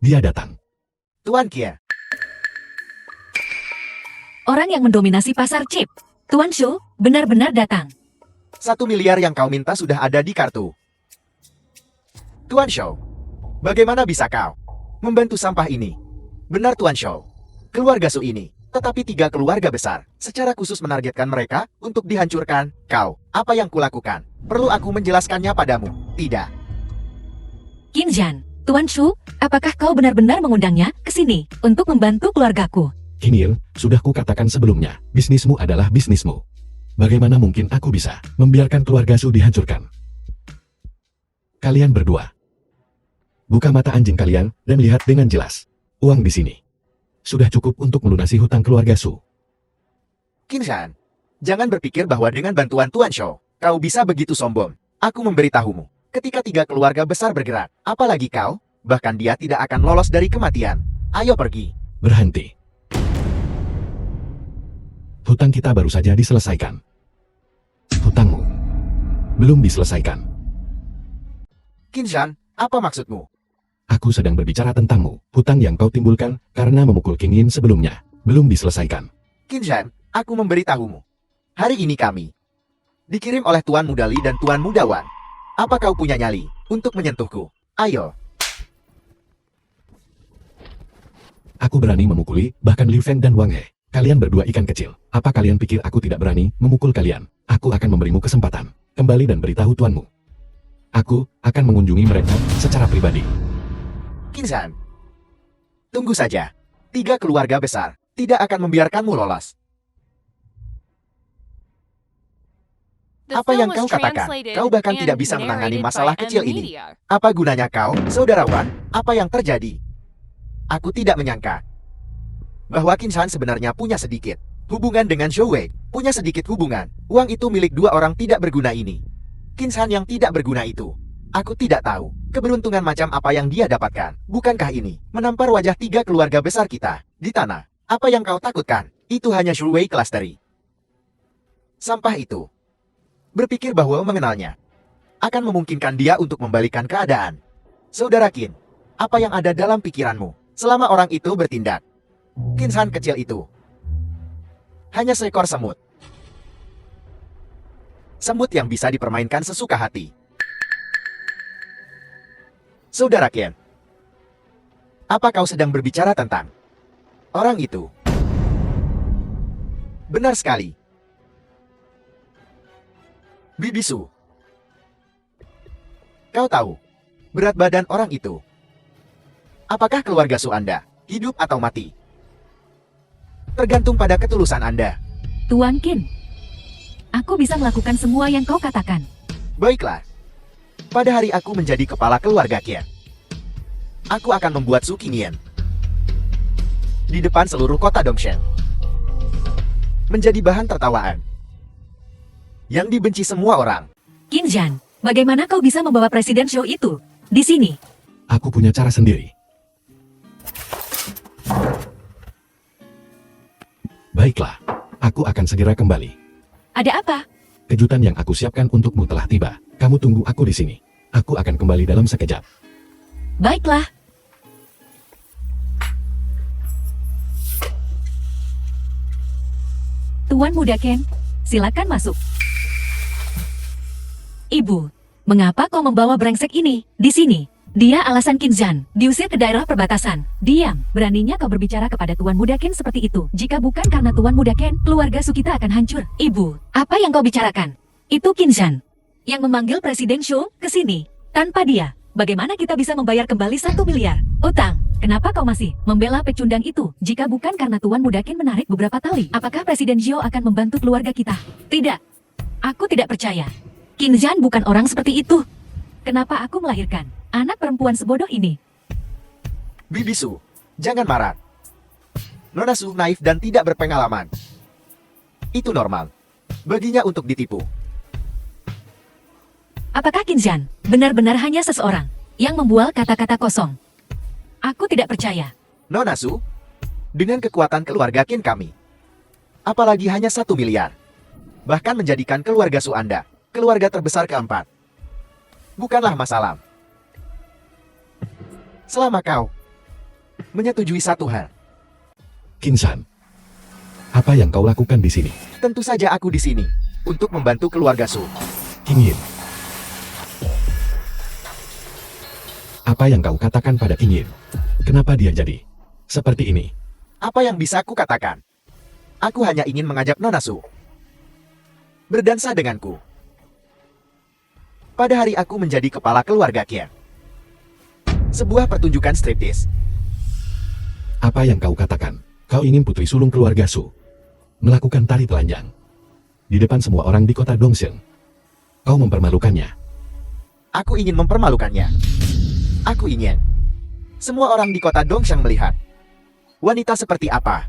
Dia datang. Tuan Kia, Orang yang mendominasi pasar chip. Tuan Shou, benar-benar datang. 1 miliar yang kau minta sudah ada di kartu. Tuan Shou, bagaimana bisa kau membantu sampah ini? Benar Tuan Shou, keluarga Su ini, tetapi 3 keluarga besar, secara khusus menargetkan mereka untuk dihancurkan. Kau, apa yang kulakukan? Perlu aku menjelaskannya padamu? Tidak. Qin Zhan, Tuan Shou, apakah kau benar-benar mengundangnya ke sini untuk membantu keluargaku? Kinil, sudah kukatakan sebelumnya, bisnismu adalah bisnismu. Bagaimana mungkin aku bisa membiarkan keluarga Su dihancurkan? Kalian berdua, buka mata anjing kalian dan lihat dengan jelas. Uang di sini sudah cukup untuk melunasi hutang keluarga Su. Qin Zhan, jangan berpikir bahwa dengan bantuan Tuan Shou, kau bisa begitu sombong. Aku memberitahumu, ketika 3 keluarga besar bergerak, apalagi kau, bahkan dia tidak akan lolos dari kematian. Ayo pergi. Berhenti. Hutang kita baru saja diselesaikan. Hutangmu belum diselesaikan. Qin Zhan, apa maksudmu? Aku sedang berbicara tentangmu. Hutang yang kau timbulkan karena memukul King Yin sebelumnya belum diselesaikan. Qin Zhan, aku memberitahumu. Hari ini kami dikirim oleh Tuan Muda Li dan Tuan Muda Wan. Apa kau punya nyali untuk menyentuhku? Ayo. Aku berani memukuli bahkan Liu Feng dan Wang He. Kalian berdua ikan kecil. Apa kalian pikir aku tidak berani memukul kalian? Aku akan memberimu kesempatan. Kembali dan beritahu tuanmu. Aku akan mengunjungi mereka secara pribadi. Qin Zhan, tunggu saja. 3 keluarga besar tidak akan membiarkanmu lolos. The Apa yang film kau was katakan? translated Kau bahkan and tidak bisa menangani narrated masalah by kecil M ini. Media. Apa gunanya kau, saudarawan? Apa yang terjadi? Aku tidak menyangka bahwa Qin Zhan sebenarnya punya sedikit hubungan dengan Zhou Wei. Punya sedikit hubungan. Uang itu milik 2 orang tidak berguna ini. Qin Zhan yang tidak berguna itu. Aku tidak tahu keberuntungan macam apa yang dia dapatkan. Bukankah ini menampar wajah 3 keluarga besar kita di tanah? Apa yang kau takutkan? Itu hanya Zhou Wei klasteri. Sampah itu. Berpikir bahwa mengenalnya akan memungkinkan dia untuk membalikan keadaan. Saudara Qin, apa yang ada dalam pikiranmu selama orang itu bertindak? Qin Zhan kecil itu hanya seekor semut. Semut yang bisa dipermainkan sesuka hati. Saudara Qin, apa kau sedang berbicara tentang orang itu? Benar sekali. Bibi Su. Kau tahu berat badan orang itu? Apakah keluarga Su Anda hidup atau mati? Tergantung pada ketulusan Anda. Tuan Qin, aku bisa melakukan semua yang kau katakan. Baiklah. Pada hari aku menjadi kepala keluarga Qin, aku akan membuat Su Qingyan di depan seluruh kota Dongshan menjadi bahan tertawaan yang dibenci semua orang. Qin Zhan, bagaimana kau bisa membawa Presiden Shou itu di sini? Aku punya cara sendiri. Baiklah, aku akan segera kembali. Ada apa? Kejutan yang aku siapkan untukmu telah tiba. Kamu tunggu aku di sini. Aku akan kembali dalam sekejap. Baiklah. Tuan Muda Ken, silakan masuk. Ibu, mengapa kau membawa brengsek ini di sini? Dia alasan Kinzhan, diusir ke daerah perbatasan. Diam, beraninya kau berbicara kepada Tuan Muda Ken seperti itu. Jika bukan karena Tuan Muda Ken, keluarga Sukita akan hancur. Ibu, apa yang kau bicarakan? Itu Kinzhan yang memanggil Presiden Shou ke sini. Tanpa dia, bagaimana kita bisa membayar kembali 1 miliar? Utang, kenapa kau masih membela pecundang itu? Jika bukan karena Tuan Muda Ken menarik beberapa tali, apakah Presiden Zhou akan membantu keluarga kita? Tidak, aku tidak percaya. Kinzhan bukan orang seperti itu. Kenapa aku melahirkan anak perempuan sebodoh ini? Bibi Su, jangan marah. Nona Su naif dan tidak berpengalaman. Itu normal baginya untuk ditipu. Apakah Kinzhan benar-benar hanya seseorang yang membual kata-kata kosong? Aku tidak percaya. Nona Su, dengan kekuatan keluarga Kin kami, apalagi hanya 1 miliar, bahkan menjadikan keluarga Su Anda keluarga terbesar keempat, bukanlah masalah. Selama kau menyetujui satu hal, Kinzhan, apa yang kau lakukan di sini? tentu saja aku di sini untuk membantu keluarga Su. King Yin. Apa yang kau katakan pada King Yin? Kenapa dia jadi seperti ini? Apa yang bisa aku katakan? Aku hanya ingin mengajak Nona Su berdansa denganku. Pada hari aku menjadi kepala keluarga Kian. Sebuah pertunjukan striptease. Apa yang kau katakan? Kau ingin putri sulung keluarga Su melakukan tari telanjang di depan semua orang di kota Dongxing. Kau mempermalukannya. Aku ingin mempermalukannya. Aku ingin semua orang di kota Dongxiang melihat wanita seperti apa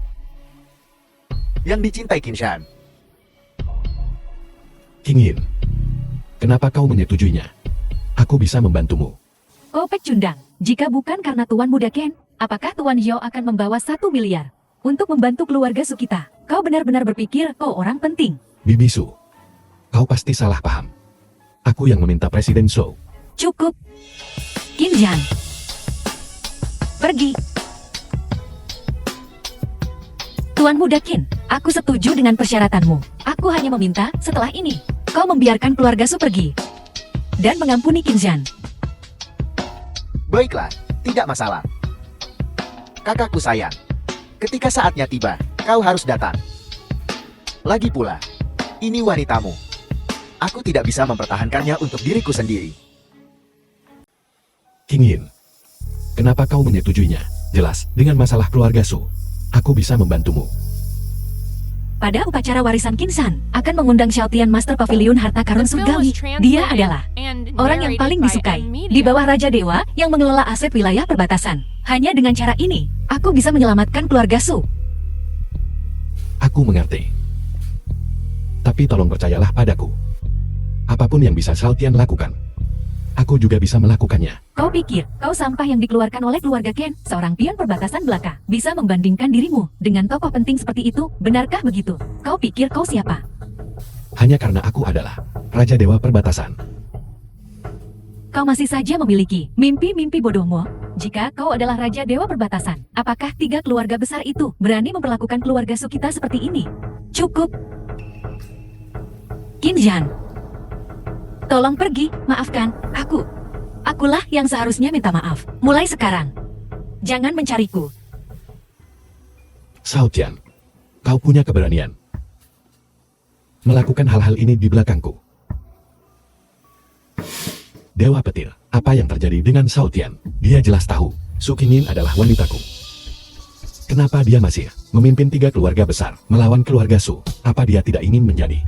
yang dicintai Kinzhan. King Yin, kenapa kau menyetujuinya? Aku bisa membantumu. Kau pecundang. Jika bukan karena Tuan Muda Ken, apakah Tuan Zhou akan membawa 1 miliar untuk membantu keluarga Sukita? Kau benar-benar berpikir kau orang penting. Bibi Su, kau pasti salah paham. Aku yang meminta Presiden Shou. Cukup. Kinzhan, pergi. Tuan Muda Ken, aku setuju dengan persyaratanmu. Aku hanya meminta setelah ini, kau membiarkan keluarga Su pergi dan mengampuni Kinzhan. Baiklah, tidak masalah. Kakakku sayang, ketika saatnya tiba, kau harus datang. Lagi pula, ini wanitamu. Aku tidak bisa mempertahankannya untuk diriku sendiri. King Yin, kenapa kau menyetujuinya? Jelas, dengan masalah keluarga Su, aku bisa membantumu. Pada upacara warisan Kinzhan, akan mengundang Xiaotian Master Pavilion Harta Karun Surgawi. Dia adalah orang yang paling disukai di bawah Raja Dewa yang mengelola aset wilayah perbatasan. Hanya dengan cara ini, aku bisa menyelamatkan keluarga Su. Aku mengerti. Tapi tolong percayalah padaku. Apapun yang bisa Xiaotian lakukan, aku juga bisa melakukannya. Kau pikir, kau sampah yang dikeluarkan oleh keluarga Ken, seorang pion perbatasan belaka, bisa membandingkan dirimu dengan tokoh penting seperti itu? Benarkah begitu? Kau pikir kau siapa? Hanya karena aku adalah Raja Dewa Perbatasan. Kau masih saja memiliki mimpi-mimpi bodohmu. Jika kau adalah Raja Dewa Perbatasan, apakah 3 keluarga besar itu berani memperlakukan keluarga Sukita seperti ini? Cukup. Kinzhan, tolong pergi, maafkan aku. Akulah yang seharusnya minta maaf. Mulai sekarang, jangan mencariku. Xiaotian, kau punya keberanian melakukan hal-hal ini di belakangku. Dewa Petir, apa yang terjadi dengan Xiaotian? Dia jelas tahu, Su Qingyin adalah wanitaku. Kenapa dia masih memimpin 3 keluarga besar melawan keluarga Su? Apa dia tidak ingin menjadi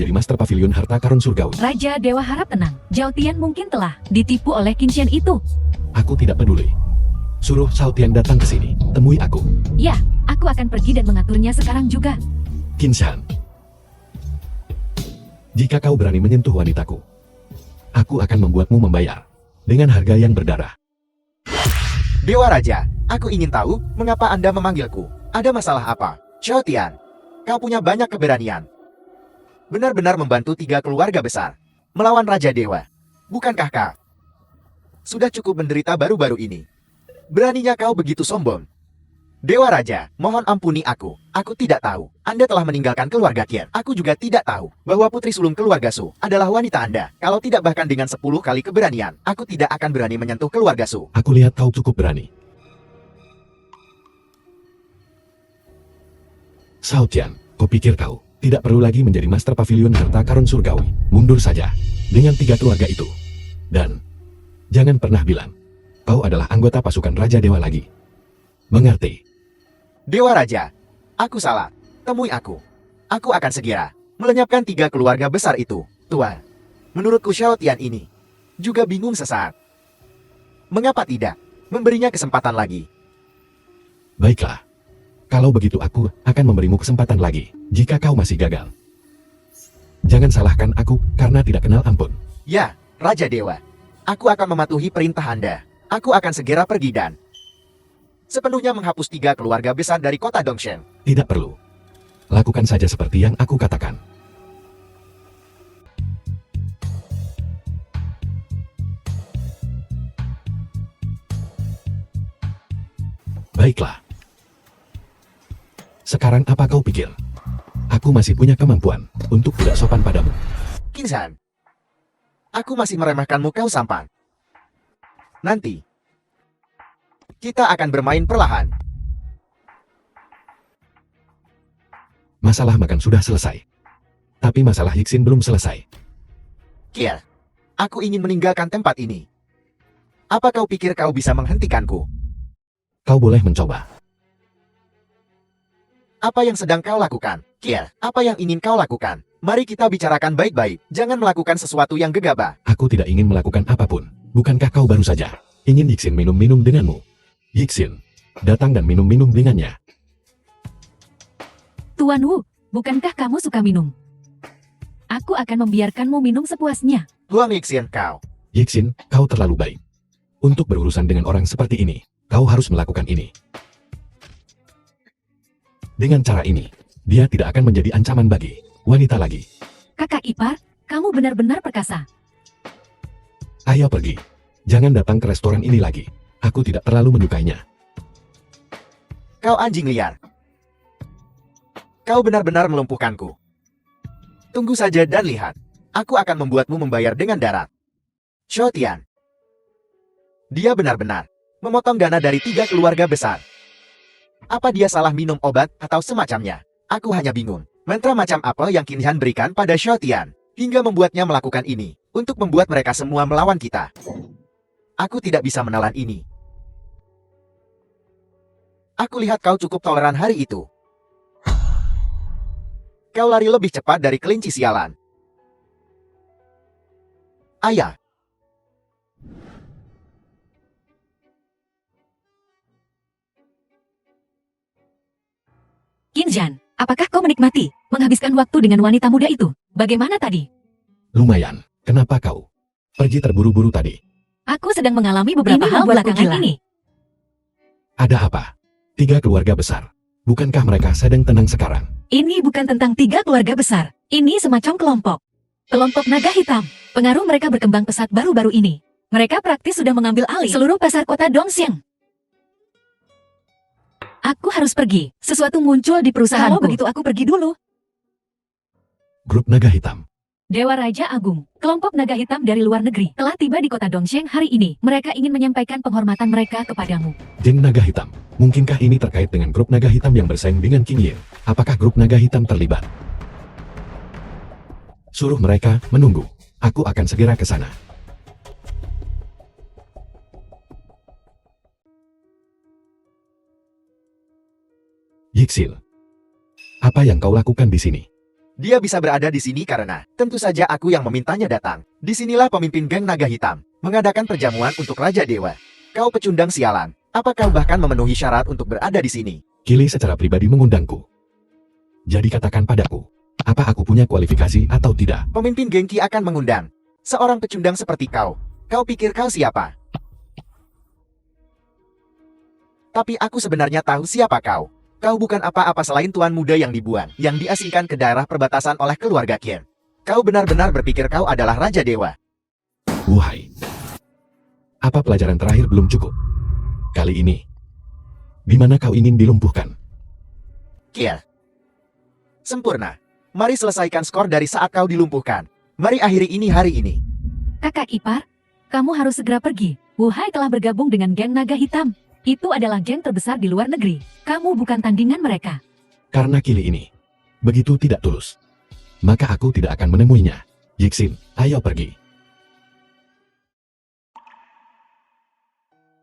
Master Pavilion Harta Karun Surgawi? Raja Dewa harap tenang. Xiaotian mungkin telah ditipu oleh Kinzhan itu. Aku tidak peduli. Suruh Xiaotian datang ke sini, temui aku. Ya, aku akan pergi dan mengaturnya sekarang juga. Kinzhan, jika kau berani menyentuh wanitaku, aku akan membuatmu membayar dengan harga yang berdarah. Dewa Raja, aku ingin tahu mengapa Anda memanggilku. Ada masalah apa? Xiaotian, kau punya banyak keberanian. benar-benar membantu 3 keluarga besar melawan Raja Dewa. Bukankah kau sudah cukup menderita baru-baru ini? Beraninya kau begitu sombong. Dewa Raja, mohon ampuni aku. Aku tidak tahu Anda telah meninggalkan keluarga Kian. Aku juga tidak tahu bahwa putri sulung keluarga Su adalah wanita Anda. Kalau tidak bahkan dengan 10 kali keberanian, aku tidak akan berani menyentuh keluarga Su. Aku lihat kau cukup berani. Shao Tian, kau pikir kau tidak perlu lagi menjadi Master Pavilion harta karun surgawi? Mundur saja dengan 3 keluarga itu. Dan jangan pernah bilang kau adalah anggota pasukan Raja Dewa lagi. Mengerti? Dewa Raja, aku salah. Temui aku. Aku akan segera melenyapkan 3 keluarga besar itu. Tuan, menurutku Shao Tian ini juga bingung sesaat. Mengapa tidak memberinya kesempatan lagi? Baiklah. Kalau begitu aku akan memberimu kesempatan lagi, jika kau masih gagal. Jangan salahkan aku karena tidak kenal ampun. Ya, Raja Dewa. Aku akan mematuhi perintah Anda. Aku akan segera pergi dan sepenuhnya menghapus 3 keluarga besar dari kota Dongshan. Tidak perlu. Lakukan saja seperti yang aku katakan. Baiklah. Sekarang apa kau pikir? Aku masih punya kemampuan untuk tidak sopan padamu. Kinzhan, aku masih meremehkanmu kau sampan. Nanti kita akan bermain perlahan. Masalah makan sudah selesai. Tapi masalah Yixin belum selesai. Kier, aku ingin meninggalkan tempat ini. Apa kau pikir kau bisa menghentikanku? Kau boleh mencoba. Apa yang sedang kau lakukan? Kier, apa yang ingin kau lakukan? Mari kita bicarakan baik-baik. Jangan melakukan sesuatu yang gegabah. Aku tidak ingin melakukan apapun. Bukankah kau baru saja ingin Yixin minum-minum denganmu? Yixin, datang dan minum-minum dengannya. Tuan Wu, bukankah kamu suka minum? Aku akan membiarkanmu minum sepuasnya. Huang Yixin kau. Yixin, kau terlalu baik. Untuk berurusan dengan orang seperti ini, kau harus melakukan ini. Dengan cara ini, dia tidak akan menjadi ancaman bagi wanita lagi. Kakak ipar, kamu benar-benar perkasa. Ayo pergi. Jangan datang ke restoran ini lagi. Aku tidak terlalu menyukainya. Kau anjing liar. Kau benar-benar melumpuhkanku. Tunggu saja dan lihat. Aku akan membuatmu membayar dengan darat. Shao Tian. Dia benar-benar memotong dana dari 3 keluarga besar. Apa dia salah minum obat atau semacamnya? Aku hanya bingung. Mantra macam apa yang Kinzhan berikan pada Shao Tian hingga membuatnya melakukan ini untuk membuat mereka semua melawan kita. Aku tidak bisa menelan ini. Aku lihat kau cukup toleran hari itu. Kau lari lebih cepat dari kelinci sialan. Ayah. Kinzhan, apakah kau menikmati menghabiskan waktu dengan wanita muda itu? Bagaimana tadi? Lumayan. Kenapa kau pergi terburu-buru tadi? Aku sedang mengalami beberapa hal belakangan ini. Ada apa? 3 keluarga besar. Bukankah mereka sedang tenang sekarang? Ini bukan tentang 3 keluarga besar. Ini semacam kelompok. Kelompok naga hitam. Pengaruh mereka berkembang pesat baru-baru ini. Mereka praktis sudah mengambil alih seluruh pasar kota Dongxiang. Aku harus pergi. Sesuatu muncul di perusahaanku. Kalau begitu aku pergi dulu. Grup Naga Hitam. Dewa Raja Agung, kelompok naga hitam dari luar negeri, telah tiba di kota Dongxiang hari ini. Mereka ingin menyampaikan penghormatan mereka kepadamu. Geng Naga Hitam. Mungkinkah ini terkait dengan grup Naga Hitam yang bersaing dengan King Yin? Apakah grup Naga Hitam terlibat? Suruh mereka menunggu. Aku akan segera ke sana. Yixil, apa yang kau lakukan di sini? Dia bisa berada di sini karena tentu saja aku yang memintanya datang. Disinilah pemimpin geng naga hitam mengadakan perjamuan untuk Raja Dewa. Kau pecundang sialan. Apa kau bahkan memenuhi syarat untuk berada di sini? Kili secara pribadi mengundangku. Jadi katakan padaku, apa aku punya kualifikasi atau tidak? Pemimpin gengki akan mengundang seorang pecundang seperti kau. Kau pikir kau siapa? Tapi aku sebenarnya tahu siapa kau. Kau bukan apa-apa selain tuan muda yang dibuang, yang diasingkan ke daerah perbatasan oleh keluarga Qin. Kau benar-benar berpikir kau adalah Raja Dewa. Wuhai. Apa pelajaran terakhir belum cukup? Kali ini, di mana kau ingin dilumpuhkan? Qin. Sempurna. Mari selesaikan skor dari saat kau dilumpuhkan. Mari akhiri ini hari ini. Kakak ipar, kamu harus segera pergi. Wuhai telah bergabung dengan geng naga hitam. Itu adalah geng terbesar di luar negeri. Kamu bukan tandingan mereka. Karena Kili ini begitu tidak tulus, maka aku tidak akan menemuinya. Yixin, ayo pergi.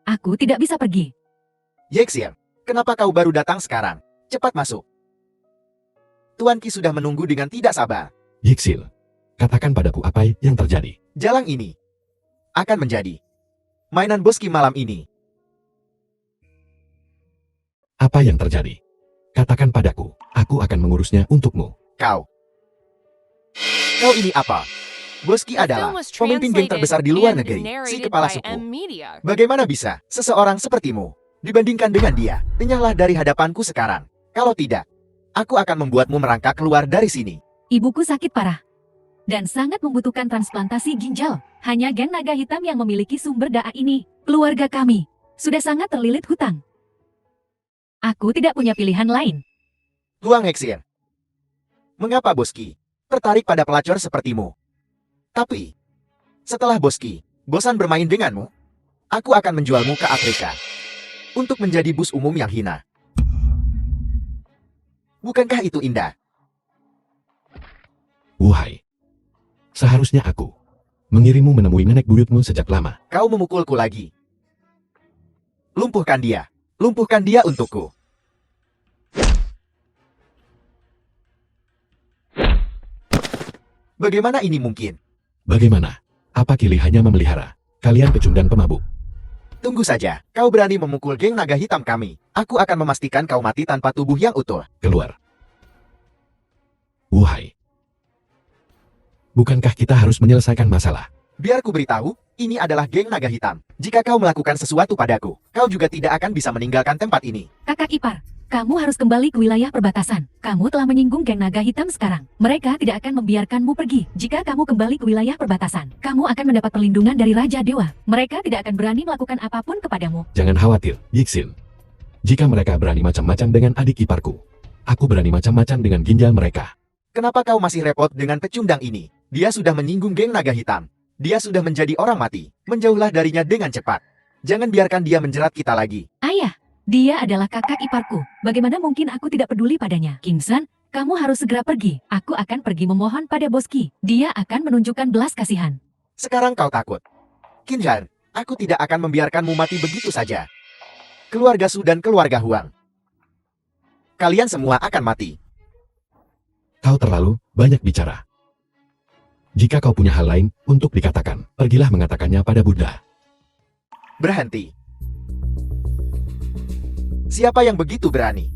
Aku tidak bisa pergi. Yexin, kenapa kau baru datang sekarang? Cepat masuk. Tuan Qi sudah menunggu dengan tidak sabar. Yixin, katakan padaku apa yang terjadi. Jalang ini akan menjadi mainan bos Qi malam ini. Apa yang terjadi? Katakan padaku, aku akan mengurusnya untukmu. Kau ini apa? Bos Qi adalah pemimpin geng terbesar di luar negeri, si kepala suku. Bagaimana bisa seseorang sepertimu dibandingkan dengan dia? Enyahlah dari hadapanku sekarang. Kalau tidak, aku akan membuatmu merangkak keluar dari sini. Ibuku sakit parah dan sangat membutuhkan transplantasi ginjal. Hanya geng naga hitam yang memiliki sumber daya ini. Keluarga kami sudah sangat terlilit hutang. Aku tidak punya pilihan lain. Huang Hexin, mengapa Bos Qi tertarik pada pelacur sepertimu? Tapi, setelah Bos Qi bosan bermain denganmu, aku akan menjualmu ke Afrika untuk menjadi bus umum yang hina. Bukankah itu indah? Wuhai. Seharusnya aku mengirimmu menemui nenek buyutmu sejak lama. Kau memukulku lagi. Lumpuhkan dia. Lumpuhkan dia untukku. Bagaimana ini mungkin? Bagaimana? Apa Kili hanya memelihara kalian pecundang pemabuk? Tunggu saja. Kau berani memukul geng naga hitam kami. Aku akan memastikan kau mati tanpa tubuh yang utuh. Keluar. Wuhai. Bukankah kita harus menyelesaikan masalah? Biar ku beritahu, ini adalah geng naga hitam. Jika kau melakukan sesuatu padaku, kau juga tidak akan bisa meninggalkan tempat ini. Kakak ipar, kamu harus kembali ke wilayah perbatasan. Kamu telah menyinggung geng naga hitam sekarang. Mereka tidak akan membiarkanmu pergi. Jika kamu kembali ke wilayah perbatasan, kamu akan mendapat perlindungan dari Raja Dewa. Mereka tidak akan berani melakukan apapun kepadamu. Jangan khawatir, Yixin. Jika mereka berani macam-macam dengan adik iparku, aku berani macam-macam dengan ginjal mereka. Kenapa kau masih repot dengan pecundang ini? Dia sudah menyinggung geng naga hitam. Dia sudah menjadi orang mati. Menjauhlah darinya dengan cepat. Jangan biarkan dia menjerat kita lagi. Ayah, dia adalah kakak iparku. Bagaimana mungkin aku tidak peduli padanya? Kingsan, kamu harus segera pergi. Aku akan pergi memohon pada Bos Qi. Dia akan menunjukkan belas kasihan. Sekarang kau takut. Qinjan, aku tidak akan membiarkanmu mati begitu saja. Keluarga Su dan keluarga Huang. Kalian semua akan mati. Kau terlalu banyak bicara. Jika kau punya hal lain untuk dikatakan, pergilah mengatakannya pada Buddha. Berhenti. Siapa yang begitu berani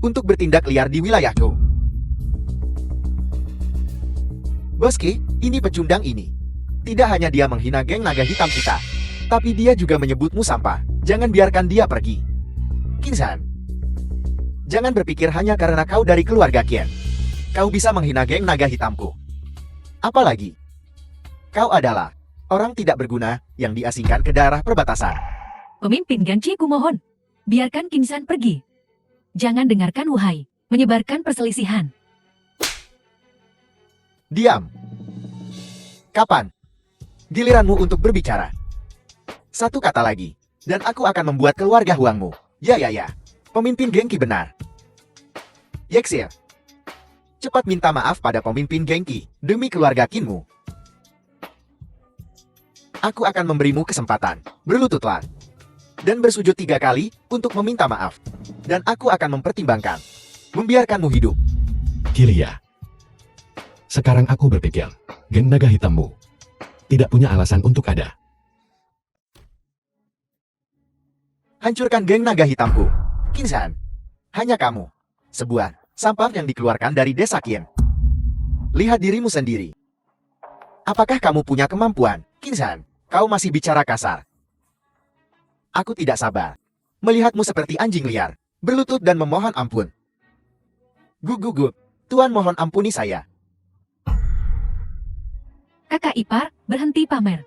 untuk bertindak liar di wilayahku? Bos Qi, ini pecundang ini. Tidak hanya dia menghina geng naga hitam kita, tapi dia juga menyebutmu sampah. Jangan biarkan dia pergi. Qinzhan, jangan berpikir hanya karena kau dari keluarga Qin, kau bisa menghina geng naga hitamku. Apalagi, kau adalah orang tidak berguna yang diasingkan ke daerah perbatasan. Pemimpin geng Qi kumohon, biarkan Kingsan pergi. Jangan dengarkan Wuhai, menyebarkan perselisihan. Diam. Kapan giliranmu untuk berbicara? Satu kata lagi, dan aku akan membuat keluarga Huangmu. Ya. Pemimpin geng Qi benar. Yexir, cepat minta maaf pada pemimpin geng Qi demi keluarga Qinmu. Aku akan memberimu kesempatan. Berlututlah dan bersujud 3 kali untuk meminta maaf. Dan aku akan mempertimbangkan membiarkanmu hidup. Kilia. Sekarang aku berpikir, geng naga hitammu tidak punya alasan untuk ada. Hancurkan geng naga hitamku. Qinzhan, hanya kamu. Sebuah sampah yang dikeluarkan dari desa Qin. Lihat dirimu sendiri. Apakah kamu punya kemampuan? Qinzhan, kau masih bicara kasar. Aku tidak sabar melihatmu seperti anjing liar. berlutut dan memohon ampun. Gugugup, Tuan mohon ampuni saya. Kakak ipar, berhenti pamer.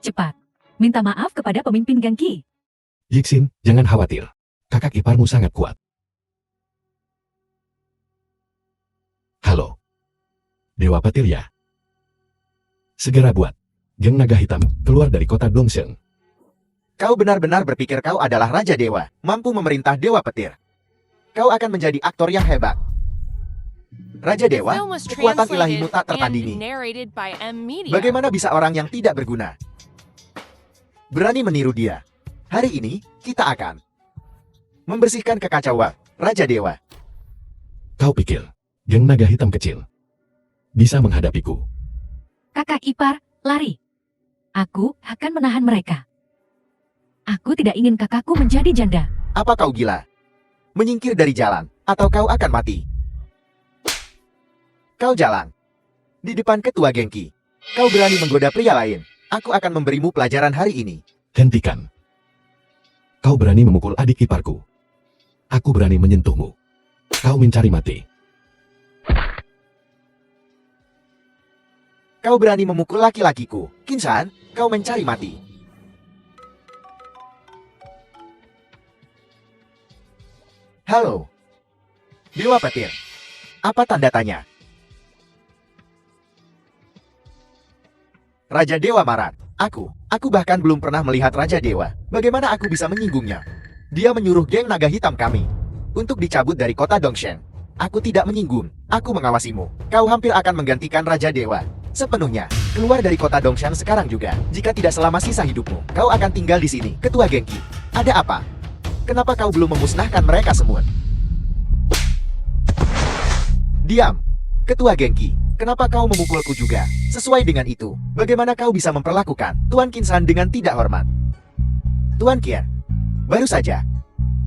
Cepat, minta maaf kepada pemimpin Genki. Yixin, jangan khawatir. Kakak iparmu sangat kuat. Halo. Dewa Petir ya? Segera buat geng naga hitam keluar dari kota Dongseng. Kau benar-benar berpikir kau adalah Raja Dewa, mampu memerintah Dewa Petir. Kau akan menjadi aktor yang hebat. Raja Dewa, kekuatan ilahimu tak tertandingi. Bagaimana bisa orang yang tidak berguna berani meniru dia? Hari ini, kita akan membersihkan kekacauan Raja Dewa. Kau pikir geng naga hitam kecil bisa menghadapiku? Kakak ipar, lari. Aku akan menahan mereka. Aku tidak ingin kakakku menjadi janda. Apa kau gila? Menyingkir dari jalan, atau kau akan mati. Kau jalan di depan ketua Genki. Kau berani menggoda pria lain. Aku akan memberimu pelajaran hari ini. Hentikan. Kau berani memukul adik iparku. Aku berani menyentuhmu. Kau mencari mati. Kau berani memukul laki-lakiku. Kinsan, kau mencari mati. Halo. Dewa Petir. Apa tanda tanya? Raja Dewa marah. Aku bahkan belum pernah melihat Raja Dewa. Bagaimana aku bisa menyinggungnya? Dia menyuruh geng naga hitam kami untuk dicabut dari kota Dongseng. Aku tidak menyinggung. Aku mengawasimu. Kau hampir akan menggantikan Raja Dewa sepenuhnya. Keluar dari kota Dongseng sekarang juga. Jika tidak selama sisa hidupmu, kau akan tinggal di sini. Ketua Genki, ada apa? Kenapa kau belum memusnahkan mereka semua? Diam, Ketua Genki. Kenapa kau memukulku juga? Sesuai dengan itu, bagaimana kau bisa memperlakukan Tuan Kinsan dengan tidak hormat? Tuan Kier, baru saja.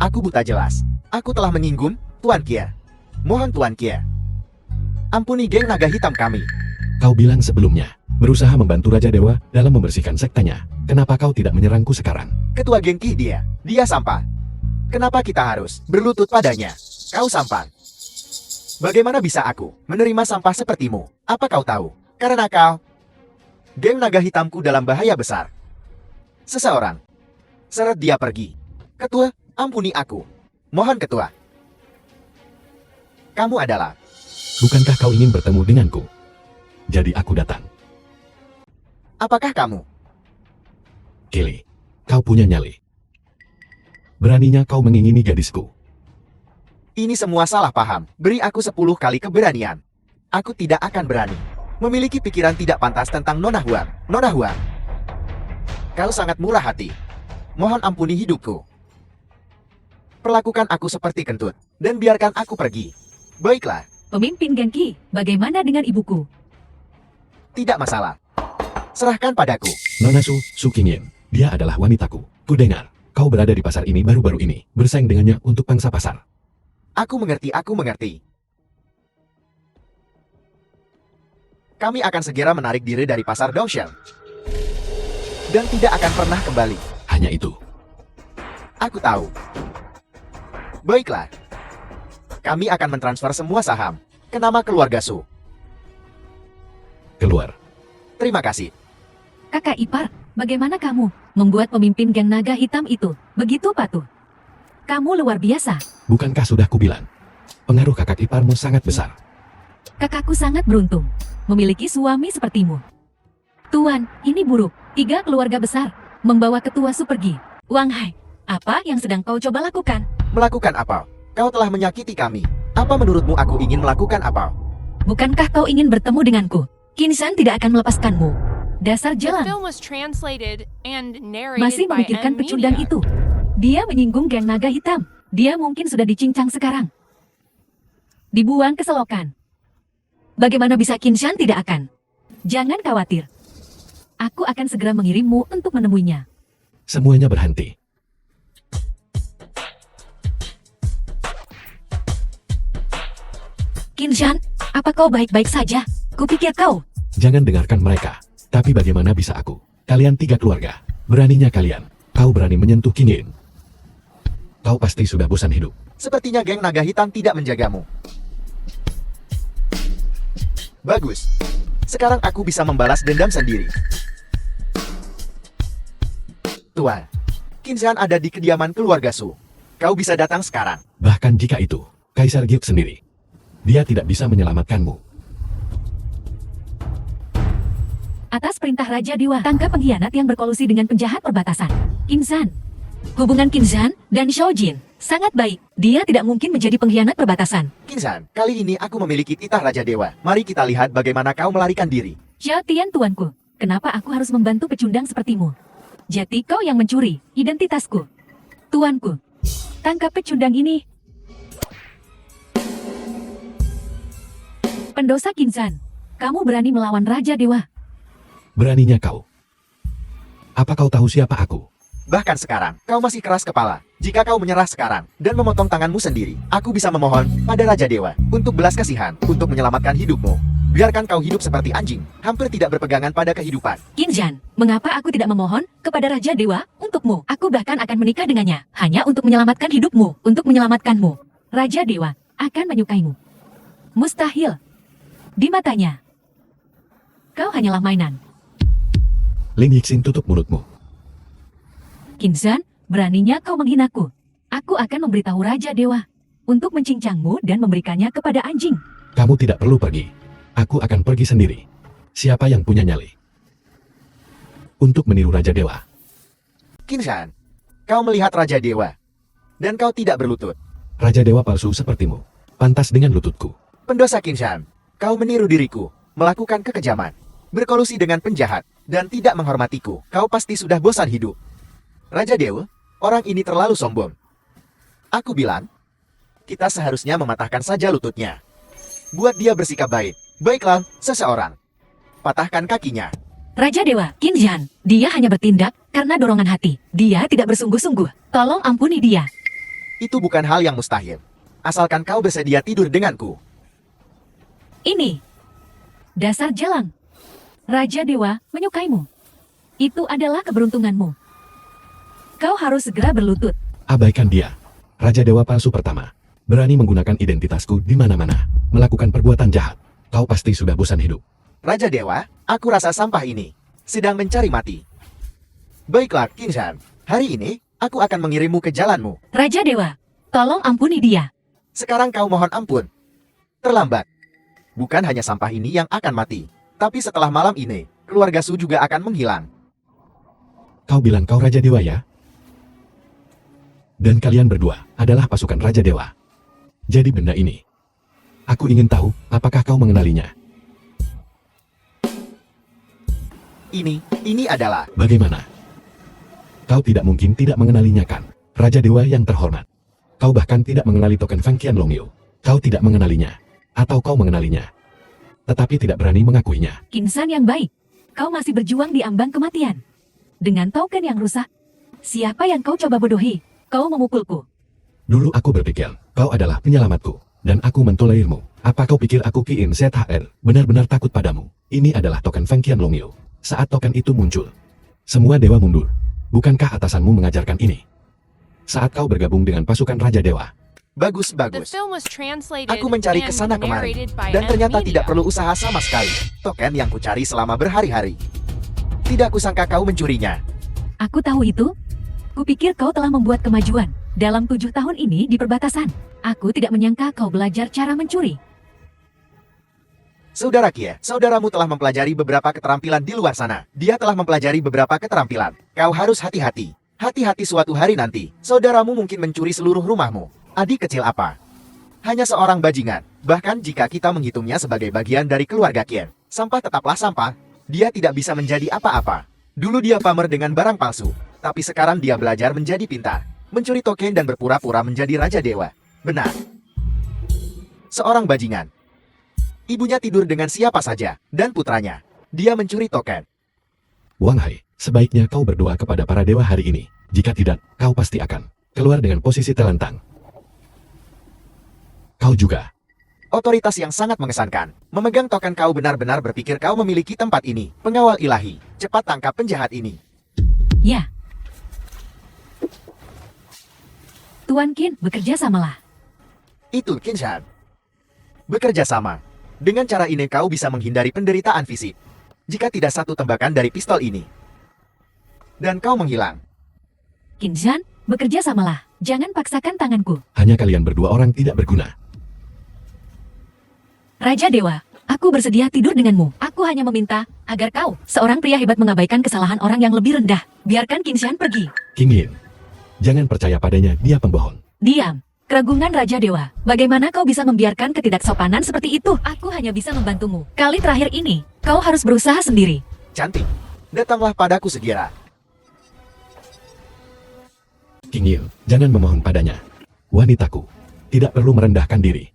Aku buta jelas. Aku telah menyinggung Tuan Kier. Mohon Tuan Kier, ampuni geng naga hitam kami. Kau bilang sebelumnya, berusaha membantu Raja Dewa dalam membersihkan sektanya. Kenapa kau tidak menyerangku sekarang? Ketua Genki, dia sampah. Kenapa kita harus berlutut padanya? Kau sampah. Bagaimana bisa aku menerima sampah sepertimu? Apa kau tahu? Karena kau, geng naga hitamku dalam bahaya besar. Seseorang seret dia pergi. Ketua, ampuni aku. Mohon Ketua. Kamu adalah... Bukankah kau ingin bertemu denganku? Jadi aku datang. Apakah kamu? Kili, kau punya nyali. Beraninya kau mengingini gadisku. Ini semua salah paham. Beri aku 10 kali keberanian. Aku tidak akan berani memiliki pikiran tidak pantas tentang Nona Huang. Nona Huang, kau sangat murah hati. Mohon ampuni hidupku. Perlakukan aku seperti kentut, dan biarkan aku pergi. Baiklah, Pemimpin Genki, bagaimana dengan ibuku? tidak masalah. Serahkan padaku. Nona Su Qingyin, dia adalah wanitaku. Ku dengar, kau berada di pasar ini baru-baru ini, bersaing dengannya untuk pangsa pasar. Aku mengerti, aku mengerti. Kami akan segera menarik diri dari pasar Dongseng. Dan tidak akan pernah kembali. Hanya itu. Aku tahu. Baiklah. Kami akan mentransfer semua saham ke nama keluarga Su. Keluar. Terima kasih. Kakak ipar, bagaimana kamu membuat pemimpin geng naga hitam itu begitu patuh? Kamu luar biasa. Bukankah sudah kubilang? Pengaruh kakak iparmu sangat besar. Kakakku sangat beruntung memiliki suami sepertimu. Tuan, ini buruk. 3 keluarga besar membawa ketua Su pergi. Wang Hai, apa yang sedang kau coba lakukan? Melakukan apa? Kau telah menyakiti kami. Apa menurutmu aku ingin melakukan apa? Bukankah kau ingin bertemu denganku? Kinsan tidak akan melepaskanmu. Dasar jalan. Masih memikirkan pecundang itu. Dia menyinggung geng naga hitam. Dia mungkin sudah dicincang sekarang. Dibuang ke selokan. Bagaimana bisa Kinsan tidak akan? Jangan khawatir. Aku akan segera mengirimmu untuk menemuinya. Semuanya berhenti. Kinsan, apa kau baik-baik saja? Kupikir kau. Jangan dengarkan mereka. Tapi bagaimana bisa aku? Kalian 3 keluarga. Beraninya kalian. Kau berani menyentuh Qingyin. Kau pasti sudah bosan hidup. Sepertinya geng naga hitam tidak menjagamu. Bagus. Sekarang aku bisa membalas dendam sendiri. Tuan, Kinzhan ada di kediaman keluarga Su. Kau bisa datang sekarang. Bahkan jika itu, Kaisar Gyuk sendiri. Dia tidak bisa menyelamatkanmu. Atas perintah Raja Dewa, tangkap pengkhianat yang berkolusi dengan penjahat perbatasan. Kinzhan. Hubungan Kinzhan dan Shoujin sangat baik. Dia tidak mungkin menjadi pengkhianat perbatasan. Kinzhan, kali ini aku memiliki titah Raja Dewa. Mari kita lihat bagaimana kau melarikan diri. Xiao Tian tuanku, kenapa aku harus membantu pecundang sepertimu? Jadi kau yang mencuri identitasku. Tuanku, tangkap pecundang ini. Pendosa Kinzhan, kamu berani melawan Raja Dewa. Beraninya kau. Apa kau tahu siapa aku? Bahkan sekarang, kau masih keras kepala. Jika kau menyerah sekarang dan memotong tanganmu sendiri, aku bisa memohon pada Raja Dewa untuk belas kasihan, untuk menyelamatkan hidupmu. Biarkan kau hidup seperti anjing, hampir tidak berpegangan pada kehidupan. Kinzhan, mengapa aku tidak memohon kepada Raja Dewa untukmu? Aku bahkan akan menikah dengannya, hanya untuk menyelamatkan hidupmu, untuk menyelamatkanmu. Raja Dewa akan menyukaimu. Mustahil. Di matanya, kau hanyalah mainan. Ling Yixin, tutup mulutmu. Kinzhan, beraninya kau menghinaku. Aku akan memberitahu Raja Dewa untuk mencincangmu dan memberikannya kepada anjing. Kamu tidak perlu pergi. Aku akan pergi sendiri. Siapa yang punya nyali? Untuk meniru Raja Dewa. Kinzhan, kau melihat Raja Dewa, dan kau tidak berlutut. Raja Dewa palsu sepertimu. Pantas dengan lututku. Pendosa Kinzhan, kau meniru diriku, melakukan kekejaman, berkolusi dengan penjahat, dan tidak menghormatiku. Kau pasti sudah bosan hidup. Raja Dewa, orang ini terlalu sombong. Aku bilang, kita seharusnya mematahkan saja lututnya. Buat dia bersikap baik. Baiklah, seseorang. Patahkan kakinya. Raja Dewa, Kinzhan, dia hanya bertindak karena dorongan hati. Dia tidak bersungguh-sungguh. Tolong ampuni dia. Itu bukan hal yang mustahil. Asalkan kau bersedia tidur denganku. Ini. Dasar jalang. Raja Dewa menyukaimu. Itu adalah keberuntunganmu. Kau harus segera berlutut. Abaikan dia. Raja Dewa palsu pertama. Berani menggunakan identitasku di mana-mana. Melakukan perbuatan jahat. Kau pasti sudah bosan hidup. Raja Dewa, aku rasa sampah ini sedang mencari mati. Baiklah, Kinzhan. Hari ini, aku akan mengirimmu ke jalanmu. Raja Dewa, tolong ampuni dia. Sekarang kau mohon ampun. Terlambat. Bukan hanya sampah ini yang akan mati. Tapi setelah malam ini, keluarga Su juga akan menghilang. Kau bilang kau Raja Dewa ya? Dan kalian berdua adalah pasukan Raja Dewa. Jadi benda ini. Aku ingin tahu, apakah kau mengenalinya? Ini adalah... Bagaimana? Kau tidak mungkin tidak mengenalinya kan? Raja Dewa yang terhormat. Kau bahkan tidak mengenali token Fang Qianlongyu. Kau tidak mengenalinya. Atau kau mengenalinya. Tetapi tidak berani mengakuinya. Kinzhan yang baik, kau masih berjuang di ambang kematian. Dengan token yang rusak, siapa yang kau coba bodohi? Kau memukulku. Dulu aku berpikir, kau adalah penyelamatku. Dan aku mentolerirmu. Apa kau pikir aku Qin ZHR benar-benar takut padamu? Ini adalah token Fang Qianlongyu. Saat token itu muncul, semua dewa mundur. Bukankah atasanmu mengajarkan ini? Saat kau bergabung dengan pasukan Raja Dewa. Bagus. Aku mencari kesana kemari. Dan ternyata tidak perlu usaha sama sekali. Token yang kucari selama berhari-hari. Tidak kusangka kau mencurinya. Aku tahu itu. Kupikir kau telah membuat kemajuan dalam 7 tahun ini di perbatasan. Aku tidak menyangka kau belajar cara mencuri. Saudara Kie, saudaramu telah mempelajari beberapa keterampilan di luar sana. Dia telah mempelajari beberapa keterampilan. Kau harus hati-hati. Hati-hati suatu hari nanti. Saudaramu mungkin mencuri seluruh rumahmu. Adik kecil apa? Hanya seorang bajingan. Bahkan jika kita menghitungnya sebagai bagian dari keluarga Kie, sampah tetaplah sampah. Dia tidak bisa menjadi apa-apa. Dulu dia pamer dengan barang palsu. Tapi sekarang dia belajar menjadi pintar. Mencuri token dan berpura-pura menjadi Raja Dewa. Benar. Seorang bajingan. Ibunya tidur dengan siapa saja, dan putranya. Dia mencuri token. Wang Hai, sebaiknya kau berdoa kepada para dewa hari ini. Jika tidak, kau pasti akan keluar dengan posisi telentang. Kau juga. Otoritas yang sangat mengesankan. Memegang token kau benar-benar berpikir kau memiliki tempat ini. Pengawal ilahi, cepat tangkap penjahat ini. Ya. Tuan Qin, bekerja samalah. Itu Qin Shan. Bekerja sama. Dengan cara ini kau bisa menghindari penderitaan fisik. Jika tidak satu tembakan dari pistol ini. Dan kau menghilang. Qin Shan, bekerja samalah. Jangan paksakan tanganku. Hanya kalian berdua orang tidak berguna. Raja Dewa, aku bersedia tidur denganmu. Aku hanya meminta agar kau, seorang pria hebat, mengabaikan kesalahan orang yang lebih rendah. Biarkan Qin Shan pergi. King Yin, jangan percaya padanya, dia pembohong. Diam. Keragungan Raja Dewa. Bagaimana kau bisa membiarkan ketidaksopanan seperti itu? Aku hanya bisa membantumu. Kali terakhir ini, kau harus berusaha sendiri. Cantik. Datanglah padaku segera. King Yin, jangan memohon padanya. Wanitaku, tidak perlu merendahkan diri.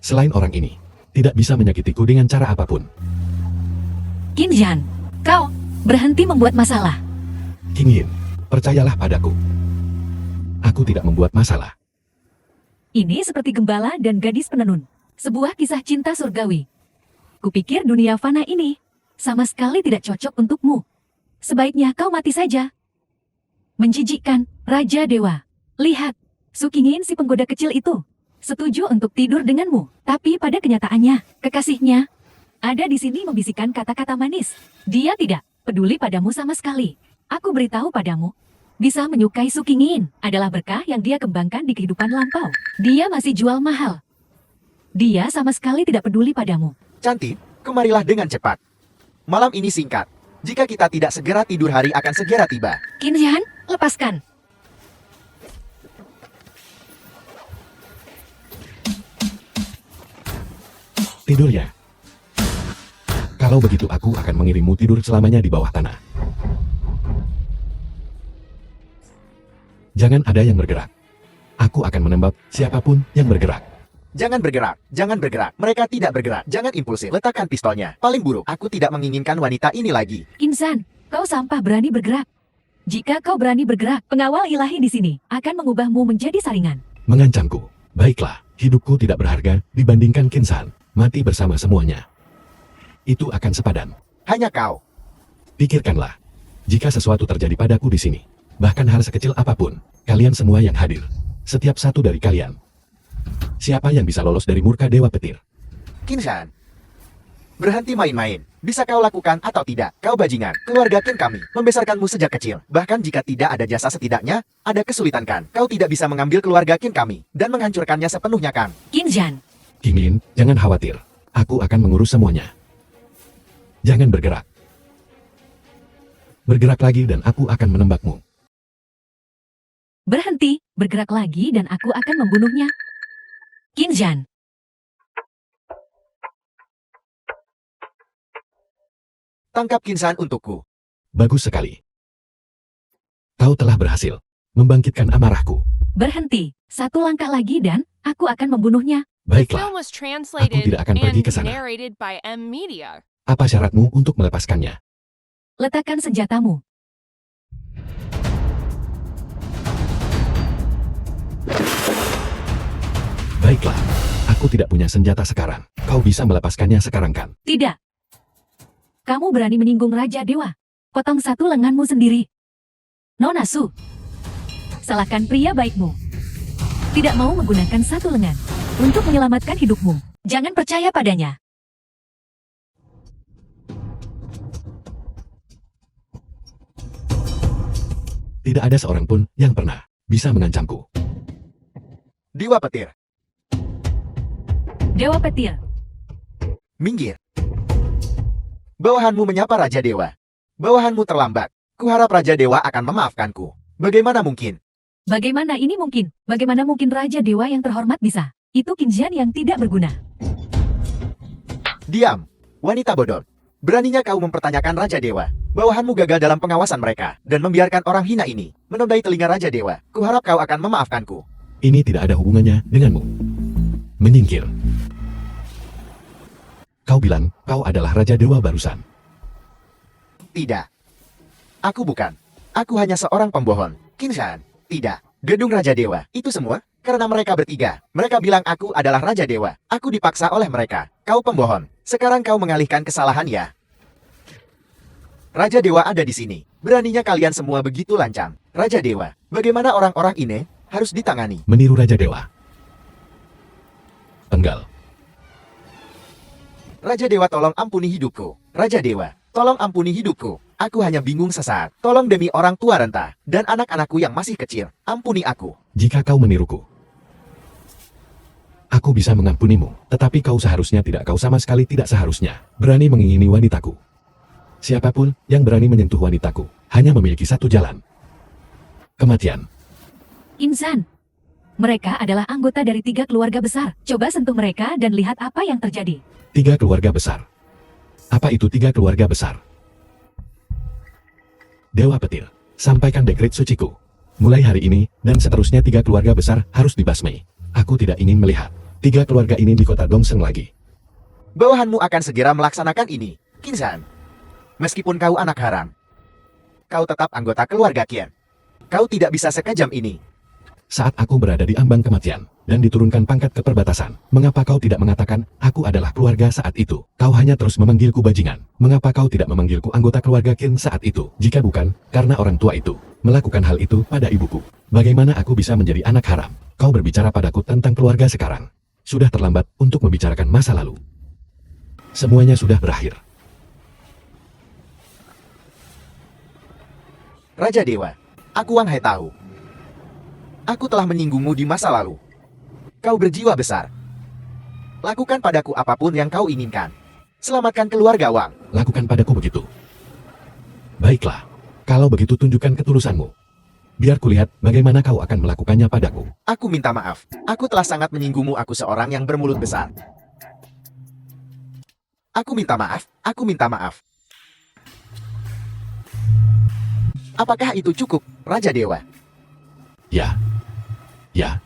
Selain orang ini, tidak bisa menyakitiku dengan cara apapun. Qin Shan, kau berhenti membuat masalah. King Yin, percayalah padaku. Aku tidak membuat masalah. Ini seperti gembala dan gadis penenun. Sebuah kisah cinta surgawi. Kupikir dunia fana ini sama sekali tidak cocok untukmu. Sebaiknya kau mati saja. Menjijikkan, Raja Dewa. Lihat, Su Qingyin, si penggoda kecil itu, setuju untuk tidur denganmu. Tapi pada kenyataannya, kekasihnya ada di sini membisikkan kata-kata manis. Dia tidak peduli padamu sama sekali. Aku beritahu padamu, bisa menyukai Su Qingyin adalah berkah yang dia kembangkan di kehidupan lampau. Dia masih jual mahal. Dia sama sekali tidak peduli padamu. Cantik, kemarilah dengan cepat. Malam ini singkat. Jika kita tidak segera tidur, hari akan segera tiba. Qin Shan, lepaskan. Tidur ya. Kalau begitu aku akan mengirimmu tidur selamanya di bawah tanah. Jangan ada yang bergerak. Aku akan menembak siapapun yang bergerak. Jangan bergerak, jangan bergerak. Mereka tidak bergerak. Jangan impulsif. Letakkan pistolnya. Paling buruk, aku tidak menginginkan wanita ini lagi. Qin Shan, kau sampah berani bergerak. Jika kau berani bergerak, pengawal ilahi di sini akan mengubahmu menjadi saringan. Mengancamku. Baiklah, hidupku tidak berharga dibandingkan Qin Shan. Mati bersama semuanya. Itu akan sepadan. Hanya kau. Pikirkanlah. Jika sesuatu terjadi padaku di sini, bahkan hal sekecil apapun, kalian semua yang hadir, setiap satu dari kalian, siapa yang bisa lolos dari murka Dewa Petir? Qin Shan. Berhenti main-main. Bisa kau lakukan atau tidak. Kau bajingan. Keluarga Qin kami membesarkanmu sejak kecil. Bahkan jika tidak ada jasa, setidaknya ada kesulitan kan. Kau tidak bisa mengambil keluarga Qin kami dan menghancurkannya sepenuhnya kan. Qin Shan, King Yin, jangan khawatir. Aku akan mengurus semuanya. Jangan bergerak. Bergerak lagi dan aku akan menembakmu. berhenti, bergerak lagi dan aku akan membunuhnya. Qin Shan, Tangkap Qin Shan untukku. Bagus sekali. Kau telah berhasil membangkitkan amarahku. berhenti. Satu langkah lagi dan aku akan membunuhnya. Baiklah, Film was translated Aku tidak akan pergi and ke sana. narrated by M Media. apa syaratmu untuk melepaskannya? Letakkan senjatamu. Baiklah, aku tidak punya senjata sekarang. Kau bisa melepaskannya sekarang kan? Tidak. Kamu berani menyinggung Raja Dewa. Potong satu lenganmu sendiri. Nona Su. Salahkan pria baikmu. Tidak mau menggunakan satu lengan untuk menyelamatkan hidupmu. Jangan percaya padanya. Tidak ada seorang pun yang pernah bisa mengancamku. Dewa Petir. Dewa Petir. Minggir. Bawahanmu menyapa Raja Dewa. Bawahanmu terlambat. Kuharap Raja Dewa akan memaafkanku. Bagaimana mungkin? Bagaimana ini mungkin? Bagaimana mungkin Raja Dewa yang terhormat bisa? Itu Qin Shan yang tidak berguna. Diam. Wanita bodoh. Beraninya kau mempertanyakan Raja Dewa. Bawahanmu gagal dalam pengawasan mereka dan membiarkan orang hina ini menodai telinga Raja Dewa. Kuharap kau akan memaafkanku. Ini tidak ada hubungannya denganmu. Menyingkir. Kau bilang kau adalah Raja Dewa barusan. Tidak. Aku bukan. Aku hanya seorang pembohong. Qin Shan. Tidak. Gedung Raja Dewa. Itu semua karena mereka bertiga. Mereka bilang aku adalah Raja Dewa. Aku dipaksa oleh mereka. Kau pembohong. Sekarang kau mengalihkan kesalahan ya. Raja Dewa ada di sini. Beraninya kalian semua begitu lancang. Raja Dewa. Bagaimana orang-orang ini harus ditangani. Meniru Raja Dewa. Penggal. Raja Dewa, tolong ampuni hidupku. Raja Dewa, tolong ampuni hidupku. Aku hanya bingung sesaat. Tolong demi orang tua renta dan anak-anakku yang masih kecil, ampuni aku. Jika kau meniruku, aku bisa mengampunimu. Tetapi kau seharusnya tidak, kau sama sekali tidak seharusnya berani mengingini wanitaku. Siapapun yang berani menyentuh wanitaku hanya memiliki satu jalan. Kematian. Insan. Mereka adalah anggota dari 3 keluarga besar. Coba sentuh mereka dan lihat apa yang terjadi. 3 keluarga besar. Apa itu 3 keluarga besar? Dewa Petir, sampaikan dekret suciku. Mulai hari ini, dan seterusnya 3 keluarga besar harus dibasmi. Aku tidak ingin melihat 3 keluarga ini di kota Dongseng lagi. Bawahanmu akan segera melaksanakan ini, Kinzhan. Meskipun kau anak haram, kau tetap anggota keluarga Qian. Kau tidak bisa sekejam ini. Saat aku berada di ambang kematian, dan diturunkan pangkat ke perbatasan, mengapa kau tidak mengatakan, aku adalah keluarga saat itu? Kau hanya terus memanggilku bajingan. Mengapa kau tidak memanggilku anggota keluarga Qin saat itu? Jika bukan, karena orang tua itu melakukan hal itu pada ibuku. Bagaimana aku bisa menjadi anak haram? Kau berbicara padaku tentang keluarga sekarang. Sudah terlambat untuk membicarakan masa lalu. Semuanya sudah berakhir. Raja Dewa, aku Wang Hai tahu. Aku telah menyinggungmu di masa lalu. Kau berjiwa besar. Lakukan padaku apapun yang kau inginkan. Selamatkan keluarga Wang. Lakukan padaku begitu. Baiklah, kalau begitu tunjukkan ketulusanmu. Biar kulihat bagaimana kau akan melakukannya padaku. Aku minta maaf. Aku telah sangat menyinggungmu. Aku seorang yang bermulut besar. Aku minta maaf. Aku minta maaf. Apakah itu cukup, Raja Dewa? Ya. Ya.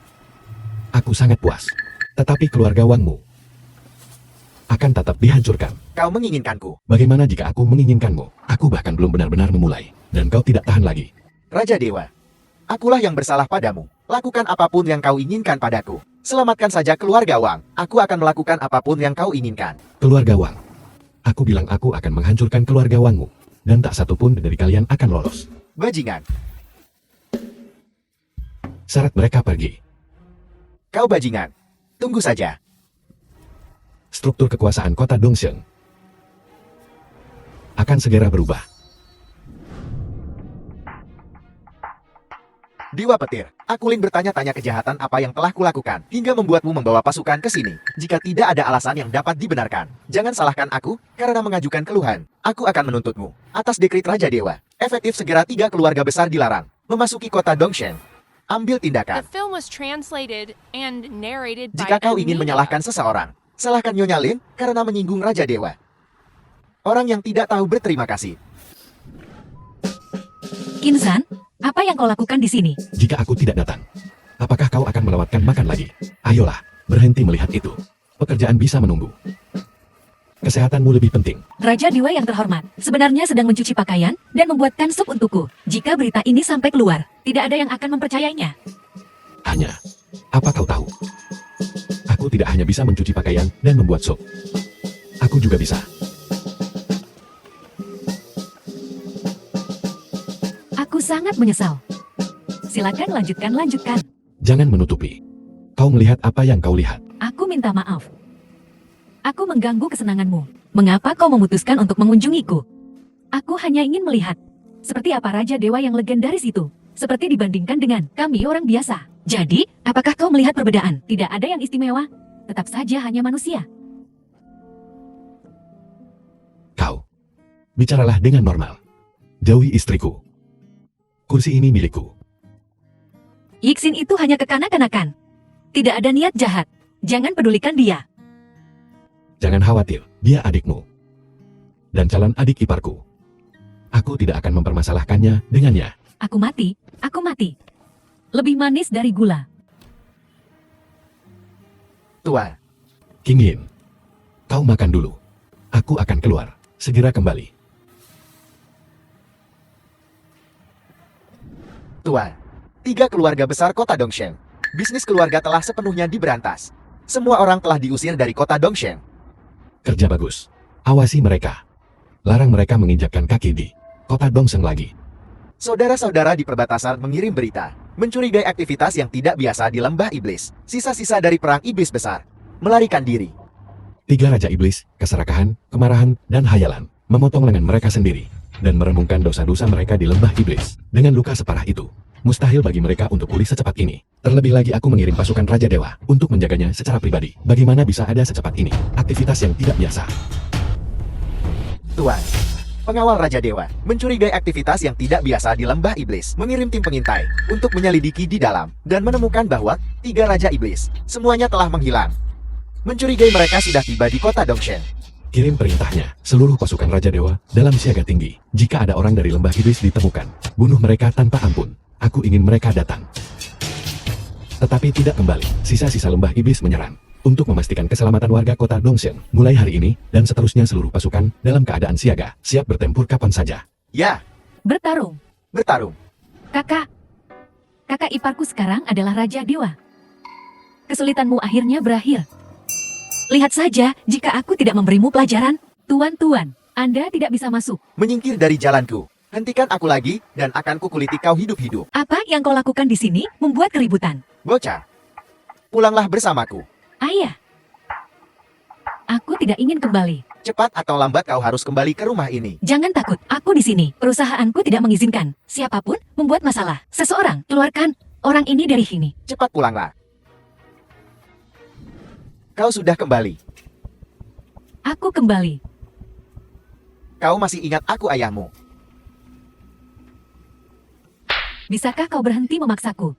Aku sangat puas. Tetapi keluarga Wangmu akan tetap dihancurkan. Kau menginginkanku. Bagaimana jika aku menginginkanmu? Aku bahkan belum benar-benar memulai. Dan kau tidak tahan lagi. Raja Dewa, akulah yang bersalah padamu. Lakukan apapun yang kau inginkan padaku. Selamatkan saja keluarga Wang. Aku akan melakukan apapun yang kau inginkan. Keluarga Wang. Aku bilang aku akan menghancurkan keluarga Wangmu. Dan tak satupun dari kalian akan lolos. Bajingan. Syarat mereka pergi. Kau bajingan. Tunggu saja. Struktur kekuasaan kota Dongseng akan segera berubah. Dewa Petir, aku ingin bertanya-tanya kejahatan apa yang telah kulakukan hingga membuatmu membawa pasukan ke sini. Jika tidak ada alasan yang dapat dibenarkan, jangan salahkan aku karena mengajukan keluhan. Aku akan menuntutmu atas dekret Raja Dewa. Efektif segera 3 keluarga besar dilarang memasuki kota Dongseng. Ambil The tindakan. film was translated and narrated by Jika kau M ingin Media. menyalahkan seseorang, salahkan Nyonya Lin karena menyinggung Raja Dewa. Orang yang tidak tahu berterima kasih. Kinzhan, apa yang kau lakukan di sini? Jika aku tidak datang, apakah kau akan melewatkan makan lagi? Ayolah, berhenti melihat itu. Pekerjaan bisa menunggu. Kesehatanmu lebih penting. Raja Dewa yang terhormat, sebenarnya sedang mencuci pakaian dan membuatkan sup untukku. Jika berita ini sampai keluar, tidak ada yang akan mempercayainya. Hanya, apa kau tahu? Aku tidak hanya bisa mencuci pakaian dan membuat sup. Aku juga bisa. Aku sangat menyesal. Silakan lanjutkan. Jangan menutupi. Kau melihat apa yang kau lihat. Aku minta maaf. Aku mengganggu kesenanganmu. Mengapa kau memutuskan untuk mengunjungiku? Aku hanya ingin melihat. Seperti apa Raja Dewa yang legendaris itu. Seperti dibandingkan dengan kami orang biasa. Jadi, apakah kau melihat perbedaan? Tidak ada yang istimewa. Tetap saja hanya manusia. Kau. Bicaralah dengan normal. Jauhi istriku. Kursi ini milikku. Yixin itu hanya kekanak-kanakan. Tidak ada niat jahat. Jangan pedulikan dia. Jangan khawatir, dia adikmu. Dan calon adik iparku. Aku tidak akan mempermasalahkannya dengannya. Aku mati. Lebih manis dari gula. Tua, King Yin, kau makan dulu. Aku akan keluar. Segera kembali. Tua. 3 keluarga besar kota Dongseng. Bisnis keluarga telah sepenuhnya diberantas. Semua orang telah diusir dari kota Dongseng. Kerja bagus. Awasi mereka. Larang mereka menginjakkan kaki di kota Dongseng lagi. Saudara-saudara di perbatasan mengirim berita. Mencurigai aktivitas yang tidak biasa di lembah iblis. Sisa-sisa dari perang iblis besar. Melarikan diri. 3 raja iblis, keserakahan, kemarahan, dan hayalan, memotong lengan mereka sendiri, dan meremungkan dosa-dosa mereka di lembah iblis. Dengan luka separah itu, mustahil bagi mereka untuk pulih secepat ini. Terlebih lagi aku mengirim pasukan Raja Dewa untuk menjaganya secara pribadi. Bagaimana bisa ada secepat ini? Aktivitas yang tidak biasa. Tuan, pengawal Raja Dewa mencurigai aktivitas yang tidak biasa di lembah iblis. Mengirim tim pengintai untuk menyelidiki di dalam dan menemukan bahwa 3 raja iblis semuanya telah menghilang. Mencurigai mereka sudah tiba di kota Dongshen. Kirim perintahnya, seluruh pasukan Raja Dewa dalam siaga tinggi. Jika ada orang dari lembah iblis ditemukan, bunuh mereka tanpa ampun. Aku ingin mereka datang. Tetapi tidak kembali. Sisa-sisa lembah iblis menyerang. Untuk memastikan keselamatan warga kota Dongshen, mulai hari ini, dan seterusnya seluruh pasukan dalam keadaan siaga, siap bertempur kapan saja. Ya, Bertarung. bertarung. Kakak iparku sekarang adalah Raja Dewa. Kesulitanmu akhirnya berakhir. Lihat saja, jika aku tidak memberimu pelajaran, tuan, Anda tidak bisa masuk. Menyingkir dari jalanku. Hentikan aku lagi, dan akan kukuliti kau hidup-hidup. Apa yang kau lakukan di sini membuat keributan. Bocah, pulanglah bersamaku. Ayah, aku tidak ingin kembali. Cepat atau lambat kau harus kembali ke rumah ini. Jangan takut, aku di sini. Perusahaanku tidak mengizinkan. Siapapun membuat masalah. Seseorang, keluarkan orang ini dari sini. Cepat pulanglah. Kau sudah kembali. Aku kembali. Kau masih ingat aku ayahmu. Bisakah kau berhenti memaksaku?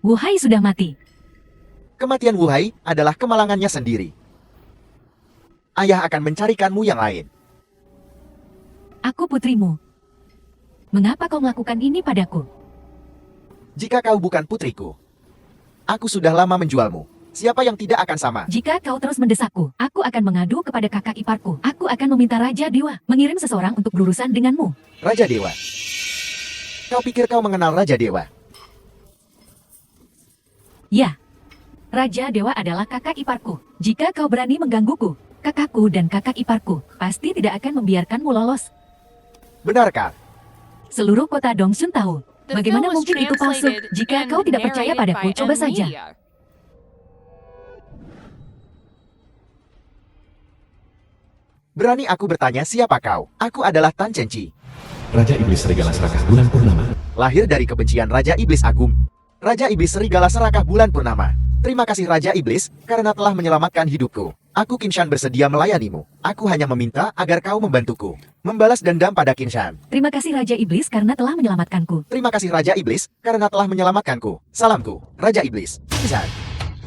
Wuhai sudah mati. Kematian Wuhai adalah kemalangannya sendiri. Ayah akan mencarikanmu yang lain. Aku putrimu. Mengapa kau melakukan ini padaku? Jika kau bukan putriku, aku sudah lama menjualmu. Siapa yang tidak akan sama? Jika kau terus mendesakku, aku akan mengadu kepada kakak iparku. Aku akan meminta Raja Dewa mengirim seseorang untuk berurusan denganmu. Raja Dewa. Kau pikir kau mengenal Raja Dewa? Ya, Raja Dewa adalah kakak iparku. Jika kau berani menggangguku, kakakku dan kakak iparku pasti tidak akan membiarkanmu lolos. Benarkah? Seluruh kota Dongsun tahu. The Bagaimana film was mungkin itu palsu? translated Jika and kau tidak percaya narrated padaku, by coba M saja. Media. Berani aku bertanya siapa kau? Aku adalah Tan Cenci. Raja Iblis Serigala Serakah Bulan Purnama. Lahir dari kebencian Raja Iblis Agung. Raja Iblis Serigala Serakah Bulan Purnama. Terima kasih Raja Iblis, karena telah menyelamatkan hidupku. Aku Kinshan bersedia melayanimu. Aku hanya meminta agar kau membantuku. Membalas dendam pada Kinshan. Terima kasih Raja Iblis karena telah menyelamatkanku. Terima kasih Raja Iblis, karena telah menyelamatkanku. Salamku, Raja Iblis. Kinshan.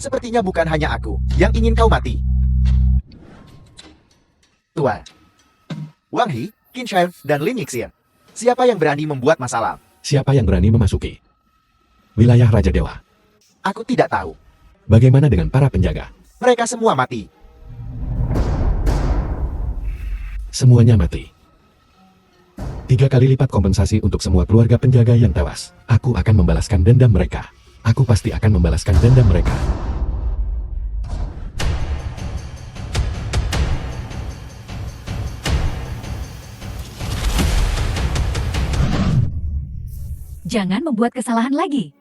Sepertinya bukan hanya aku yang ingin kau mati. Tuan. Wang He, Kinshan, dan Lin Yixin. Siapa yang berani membuat masalah? Siapa yang berani memasuki wilayah Raja Dewa? Aku tidak tahu. Bagaimana dengan para penjaga? Mereka semua mati. Semuanya mati. 3 kali lipat kompensasi untuk semua keluarga penjaga yang tewas. Aku akan membalaskan dendam mereka. Aku pasti akan membalaskan dendam mereka. Jangan membuat kesalahan lagi.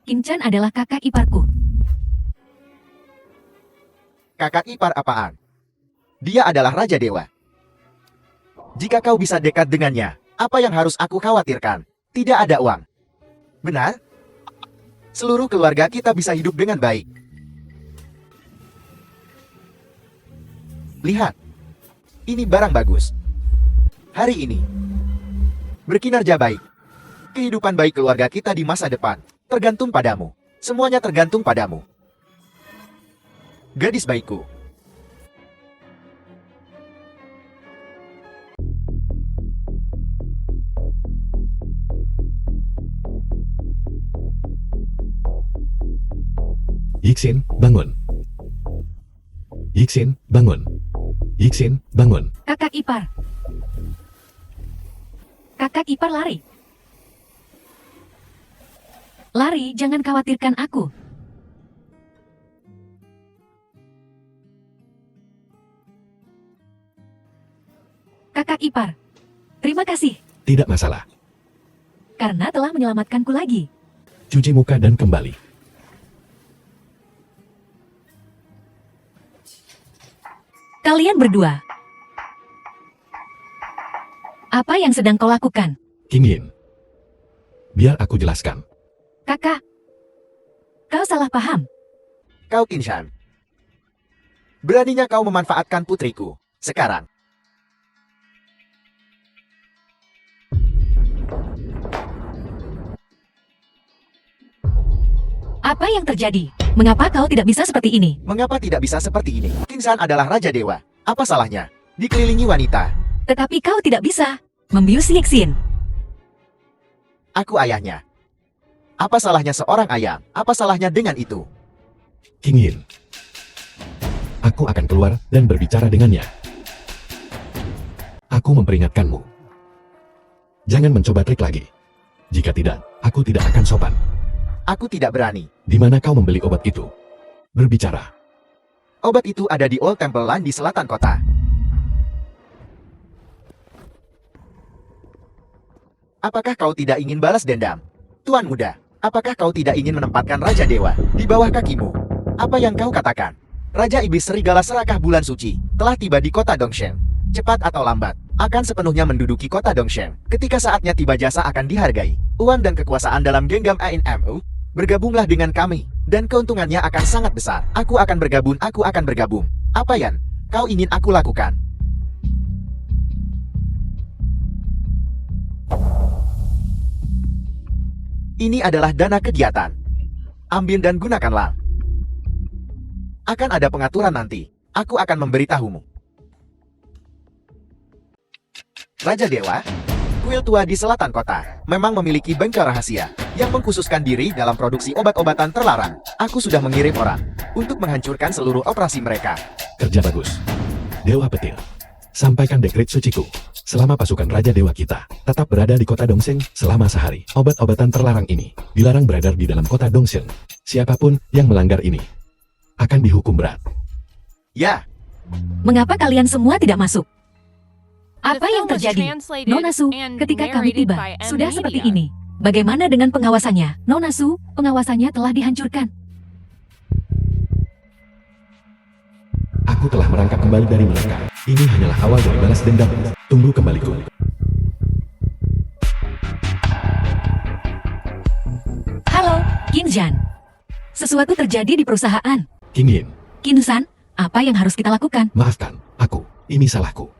Kinchan adalah kakak iparku. Kakak ipar apaan? Dia adalah Raja Dewa. Jika kau bisa dekat dengannya, apa yang harus aku khawatirkan? Tidak ada uang. Benar? Seluruh keluarga kita bisa hidup dengan baik. Lihat. Ini barang bagus. Hari ini. Berkinerja baik. Kehidupan baik keluarga kita di masa depan tergantung padamu. Semuanya tergantung padamu. Gadis baikku. Yixin, bangun. Yixin, bangun. Yixin, bangun. Kakak ipar. Kakak ipar lari. Lari, jangan khawatirkan aku. Kakak ipar. Terima kasih. Tidak masalah. karena telah menyelamatkanku lagi. Cuci muka dan kembali. Kalian berdua. Apa yang sedang kau lakukan? King Yin. Biar aku jelaskan. Kakak. Kau salah paham. Kau Kinshan. Beraninya kau memanfaatkan putriku. Sekarang. Apa yang terjadi? Mengapa kau tidak bisa seperti ini? Mengapa tidak bisa seperti ini? Kinshan adalah Raja Dewa. Apa salahnya? Dikelilingi wanita. Tetapi kau tidak bisa membius Yixin. Aku ayahnya. Apa salahnya seorang ayah? Apa salahnya dengan itu? King Yin. Aku akan keluar dan berbicara dengannya. Aku memperingatkanmu. Jangan mencoba trik lagi. Jika tidak, aku tidak akan sopan. Aku tidak berani. Di mana kau membeli obat itu? Berbicara. Obat itu ada di Old Temple Land di selatan kota. Apakah kau tidak ingin balas dendam? Tuan muda, apakah kau tidak ingin menempatkan Raja Dewa di bawah kakimu? Apa yang kau katakan? Raja Iblis Serigala Serakah Bulan Suci telah tiba di kota Dongshen. Cepat atau lambat, akan sepenuhnya menduduki kota Dongshen. Ketika saatnya tiba, jasa akan dihargai. Uang dan kekuasaan dalam genggam ANMU. Bergabunglah dengan kami, dan keuntungannya akan sangat besar. Aku akan bergabung, aku akan bergabung. Apa yang kau ingin aku lakukan? Ini adalah dana kegiatan. Ambil dan gunakanlah. Akan ada pengaturan nanti. Aku akan memberitahumu. Raja Dewa, kuil tua di selatan kota, memang memiliki bengkel rahasia yang mengkhususkan diri dalam produksi obat-obatan terlarang. Aku sudah mengirim orang untuk menghancurkan seluruh operasi mereka. Kerja bagus. Dewa Petir. Sampaikan dekret suciku. Selama pasukan Raja Dewa kita tetap berada di kota Dongseng selama sehari, obat-obatan terlarang ini dilarang beredar di dalam kota Dongseng. Siapapun yang melanggar ini akan dihukum berat. Ya, Mengapa kalian semua tidak masuk? The Apa yang film was terjadi? translated Nona Su, and ketika kami narrated tiba, by M. sudah seperti Media. ini. Bagaimana dengan pengawasannya? Nona Su, pengawasannya telah dihancurkan. Aku telah merangkap kembali dari mereka. Ini hanyalah awal dari balas dendam. Tunggu kembaliku. Halo, Kinjan. Sesuatu terjadi di perusahaan. King Yin, Kinsan, apa yang harus kita lakukan? maafkan aku. Ini salahku.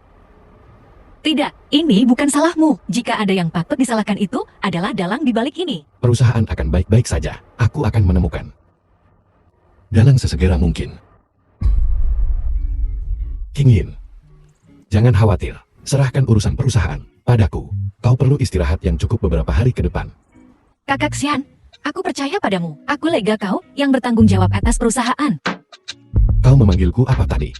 Tidak, ini bukan salahmu. Jika ada yang patut disalahkan itu adalah dalang di balik ini. Perusahaan akan baik-baik saja. Aku akan menemukan dalang sesegera mungkin. King Yin, jangan khawatir. Serahkan urusan perusahaan padaku. Kau perlu istirahat yang cukup beberapa hari ke depan. Kakak Xian, aku percaya padamu. Aku lega kau yang bertanggung jawab atas perusahaan. Kau memanggilku apa tadi?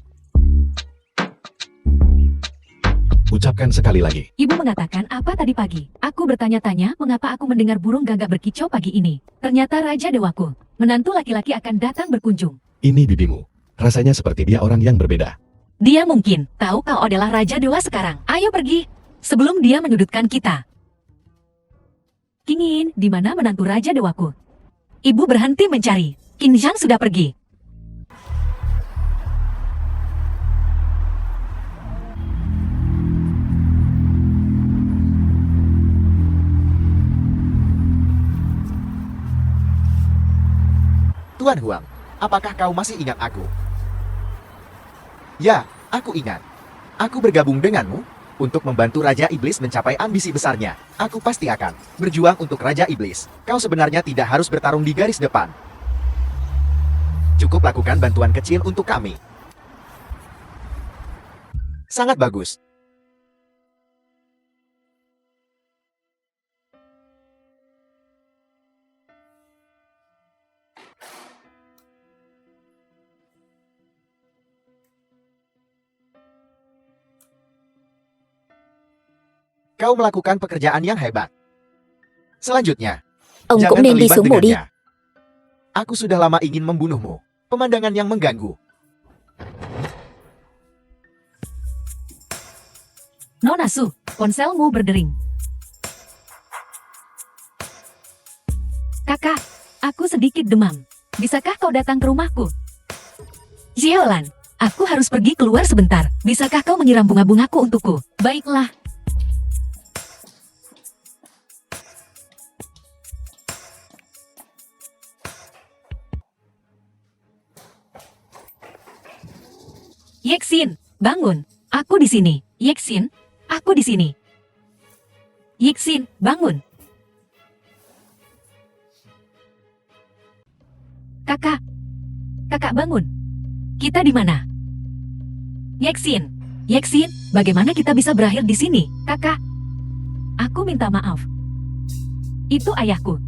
Ucapkan sekali lagi. Ibu mengatakan apa tadi pagi? Aku bertanya-tanya mengapa aku mendengar burung gagak berkicau pagi ini. Ternyata Raja Dewaku, menantu laki-laki akan datang berkunjung. Ini bibimu. Rasanya seperti dia orang yang berbeda. Dia mungkin tahu kau adalah Raja Dewa sekarang. Ayo pergi, sebelum dia menyudutkan kita. Kingin, di mana menantu Raja Dewaku? Ibu berhenti mencari. Kinjan sudah pergi. Tuan Huang, apakah kau masih ingat aku? Ya, aku ingat. Aku bergabung denganmu untuk membantu Raja Iblis mencapai ambisi besarnya. Aku pasti akan berjuang untuk Raja Iblis. Kau sebenarnya tidak harus bertarung di garis depan. Cukup lakukan bantuan kecil untuk kami. Sangat bagus. Kau melakukan pekerjaan yang hebat. Selanjutnya, Ông jangan cũng nên đi terlibat xuống mộ đi. dengannya. Aku sudah lama ingin membunuhmu. Pemandangan yang mengganggu. Nona Su, ponselmu berdering. Kakak, aku sedikit demam. Bisakah kau datang ke rumahku? Jeolan, aku harus pergi keluar sebentar. Bisakah kau menyiram bunga-bungaku untukku? Baiklah. Yeksin, bangun. Aku di sini. Yeksin, aku di sini. Yeksin, bangun. Kakak. Kakak bangun. Kita di mana? Yeksin. Yeksin, bagaimana kita bisa berakhir di sini? Kakak. Aku minta maaf. Itu ayahku.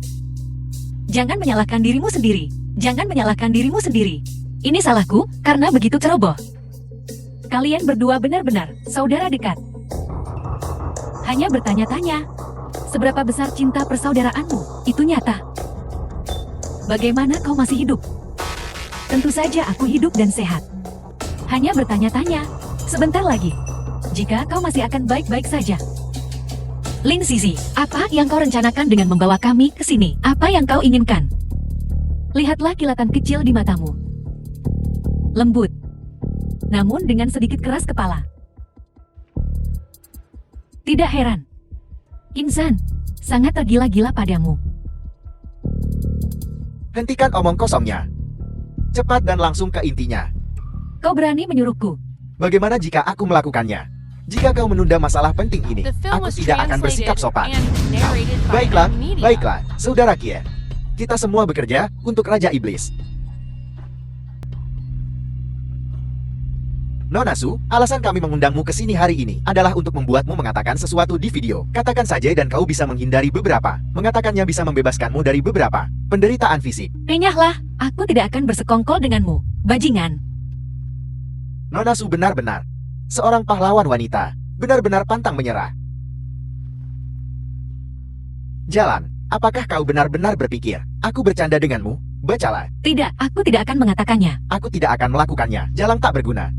Jangan menyalahkan dirimu sendiri. Jangan menyalahkan dirimu sendiri. Ini salahku karena begitu ceroboh. Kalian berdua benar-benar saudara dekat. Hanya bertanya-tanya, seberapa besar cinta persaudaraanmu? Itu nyata. Bagaimana kau masih hidup? Tentu saja aku hidup dan sehat. Hanya bertanya-tanya, sebentar lagi. Jika kau masih akan baik-baik saja. Lin Sisi, apa yang kau rencanakan dengan membawa kami ke sini? Apa yang kau inginkan? Lihatlah kilatan kecil di matamu. Lembut. Namun dengan sedikit keras kepala. Tidak heran. Insan, sangat tergila-gila padamu. Hentikan omong kosongnya. Cepat dan langsung ke intinya. Kau berani menyuruhku. Bagaimana jika aku melakukannya? Jika kau menunda masalah penting ini, The film aku was tidak akan bersikap translated sopan. and narrated by Baiklah, media. baiklah, saudara Kie. Kita semua bekerja untuk Raja Iblis. Nona Su, alasan kami mengundangmu ke sini hari ini adalah untuk membuatmu mengatakan sesuatu di video. Katakan saja dan kau bisa menghindari beberapa. Mengatakannya bisa membebaskanmu dari beberapa penderitaan fisik. Renyahlah, aku tidak akan bersekongkol denganmu. Bajingan. Nona Su benar-benar seorang pahlawan wanita. Benar-benar pantang menyerah. Jalan, apakah kau benar-benar berpikir aku bercanda denganmu? Bacalah. Tidak, aku tidak akan mengatakannya. Aku tidak akan melakukannya. Jalan tak berguna.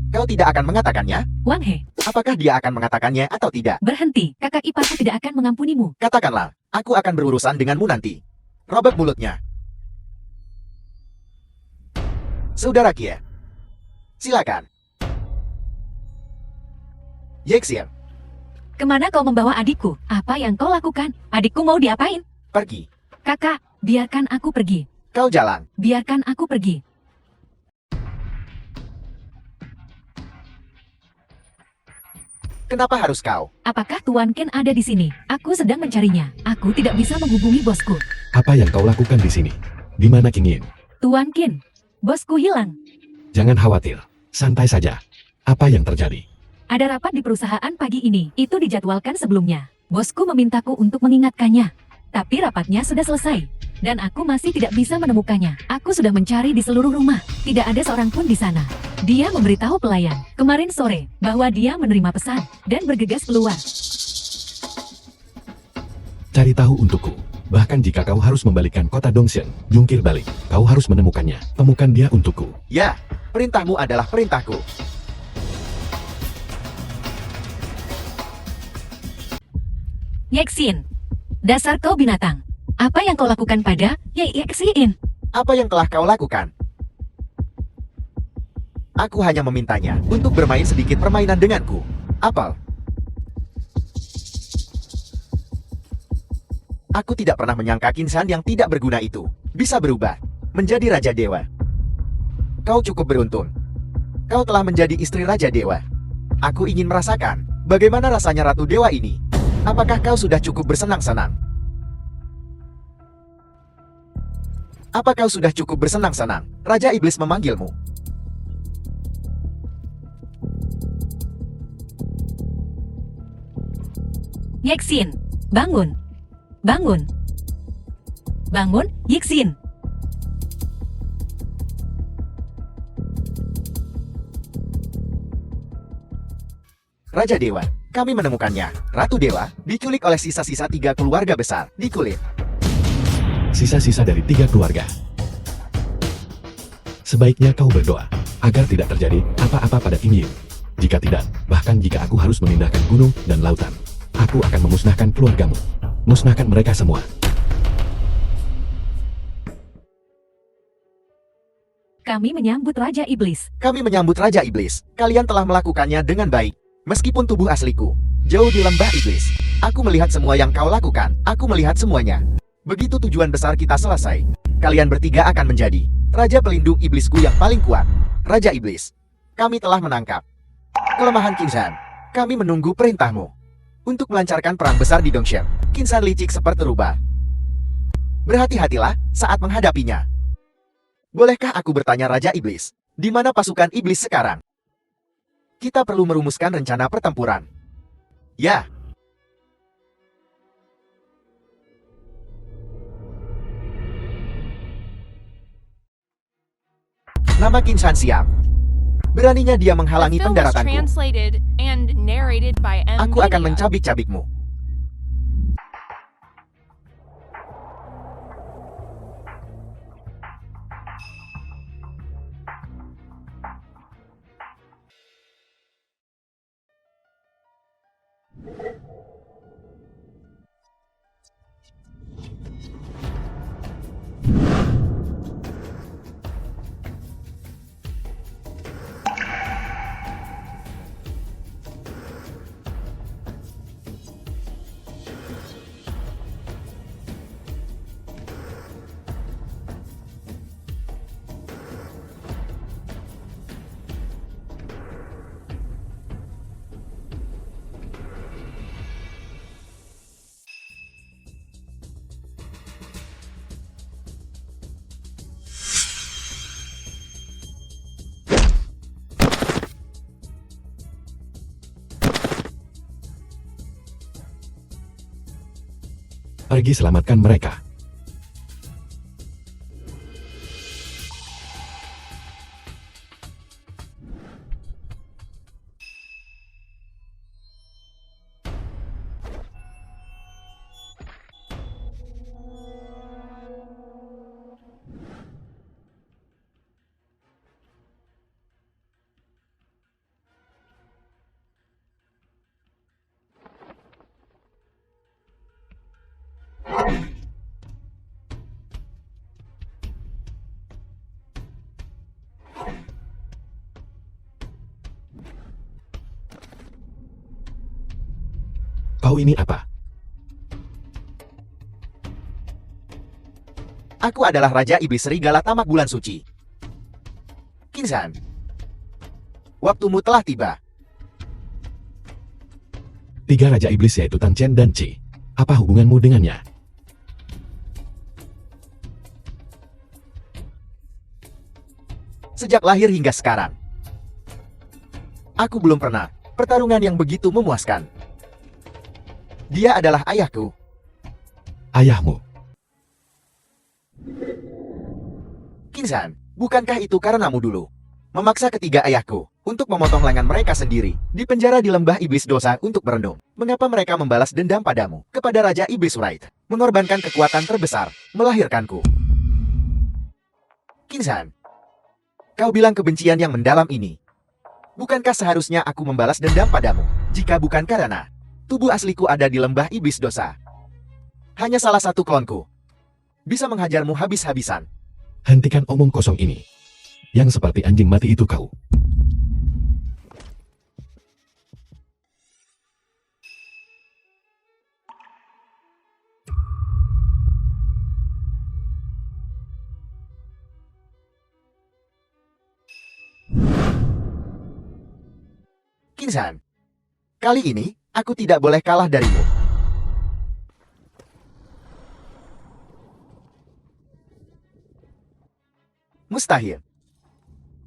Kau tidak akan mengatakannya? Wang He, Apakah dia akan mengatakannya atau tidak? berhenti. Kakak iparku tidak akan mengampunimu. Katakanlah, aku akan berurusan denganmu nanti. Robek mulutnya. Saudara Kie. Silakan. Yexir, Kemana kau membawa adikku? Apa yang kau lakukan? Adikku mau diapain? pergi. Kakak, biarkan aku pergi. Kau jalan. Biarkan aku pergi. Kenapa harus kau? Apakah Tuan Ken ada di sini? Aku sedang mencarinya. Aku tidak bisa menghubungi bosku. Apa yang kau lakukan di sini? Di mana King Yin? Tuan Ken, bosku hilang. Jangan khawatir. Santai saja. Apa yang terjadi? Ada rapat di perusahaan pagi ini. Itu dijadwalkan sebelumnya. Bosku memintaku untuk mengingatkannya. Tapi rapatnya sudah selesai. Dan aku masih tidak bisa menemukannya. Aku sudah mencari di seluruh rumah. Tidak ada seorang pun di sana. Dia memberitahu pelayan kemarin sore bahwa dia menerima pesan dan bergegas keluar. Cari tahu untukku. Bahkan jika kau harus membalikkan kota Dongshan, jungkir balik, kau harus menemukannya. Temukan dia untukku. Ya, perintahmu adalah perintahku. Yeksin, dasar kau binatang. Apa yang kau lakukan pada Yeksin? Apa yang telah kau lakukan? Aku hanya memintanya untuk bermain sedikit permainan denganku. Apel. Aku tidak pernah menyangka Kinsan yang tidak berguna itu bisa berubah menjadi Raja Dewa. Kau cukup beruntung. Kau telah menjadi istri Raja Dewa. Aku ingin merasakan bagaimana rasanya Ratu Dewa ini. Apakah kau sudah cukup bersenang-senang? Apa kau sudah cukup bersenang-senang? Raja Iblis memanggilmu. Yeksin, bangun. Bangun. Bangun, Yeksin. Raja Dewa, kami menemukannya. Ratu Dewa diculik oleh sisa-sisa 3 keluarga besar di kulit. Sisa-sisa dari 3 keluarga. Sebaiknya kau berdoa agar tidak terjadi apa-apa pada King Yin. Jika tidak, bahkan jika aku harus memindahkan gunung dan lautan, aku akan memusnahkan keluargamu. Musnahkan mereka semua. Kami menyambut Raja Iblis. Kami menyambut Raja Iblis. Kalian telah melakukannya dengan baik. Meskipun tubuh asliku jauh di lembah iblis, aku melihat semua yang kau lakukan. Aku melihat semuanya. Begitu tujuan besar kita selesai, kalian bertiga akan menjadi Raja Pelindung Iblisku yang paling kuat. Raja Iblis, kami telah menangkap kelemahan Kinsan. Kami menunggu perintahmu untuk melancarkan perang besar di Dongshan. Kinsan licik seperti rubah. Berhati-hatilah saat menghadapinya. Bolehkah aku bertanya Raja Iblis, di mana pasukan iblis sekarang? Kita perlu merumuskan rencana pertempuran. Ya. Nama Kinsan siap. Beraninya dia menghalangi The film was pendaratanku. translated and narrated by M. Aku akan Video. mencabik-cabikmu. Pergi selamatkan mereka. Kau ini apa? Aku adalah Raja Iblis Serigala Tamak Bulan Suci. Kinsan, waktumu telah tiba. 3 Raja Iblis yaitu Tang Chen dan Qi. Apa hubunganmu dengannya? Sejak lahir hingga sekarang, aku belum pernah pertarungan yang begitu memuaskan. Dia adalah ayahku. Ayahmu. Kinsan, bukankah itu karenamu dulu memaksa ketiga ayahku untuk memotong lengan mereka sendiri di penjara di lembah iblis dosa untuk berendam? Mengapa mereka membalas dendam padamu, kepada Raja Iblis Wright, mengorbankan kekuatan terbesar, melahirkanku? Kinsan, kau bilang kebencian yang mendalam ini. Bukankah seharusnya aku membalas dendam padamu, jika bukan karena tubuh asliku ada di lembah iblis dosa? Hanya salah satu klonku bisa menghajarmu habis-habisan. Hentikan omong kosong ini. Yang seperti anjing mati itu kau. Kinsan, kali ini aku tidak boleh kalah darimu. Mustahil.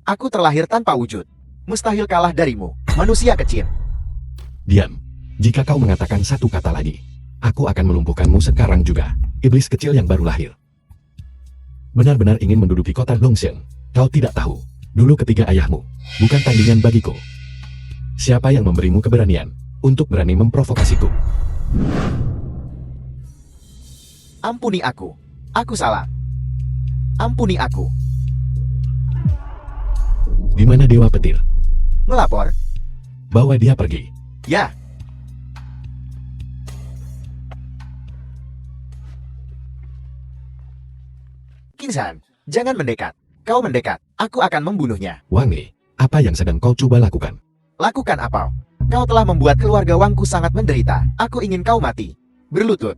Aku terlahir tanpa wujud. Mustahil kalah darimu, manusia kecil. Diam. Jika kau mengatakan satu kata lagi, aku akan melumpuhkanmu sekarang juga. Iblis kecil yang baru lahir. Benar-benar ingin menduduki kota Dongshan. Kau tidak tahu. Dulu ketiga ayahmu bukan tandingan bagiku. Siapa yang memberimu keberanian untuk berani memprovokasiku? Ampuni aku. Aku salah. Ampuni aku. Di mana Dewa Petir? Melapor? Bawa dia pergi. Ya. Kinsan, jangan mendekat. Kau mendekat, Aku akan membunuhnya. Wangi, apa yang sedang kau coba lakukan? Lakukan apa? Kau telah membuat keluarga Wangku sangat menderita. Aku ingin kau mati. Berlutut.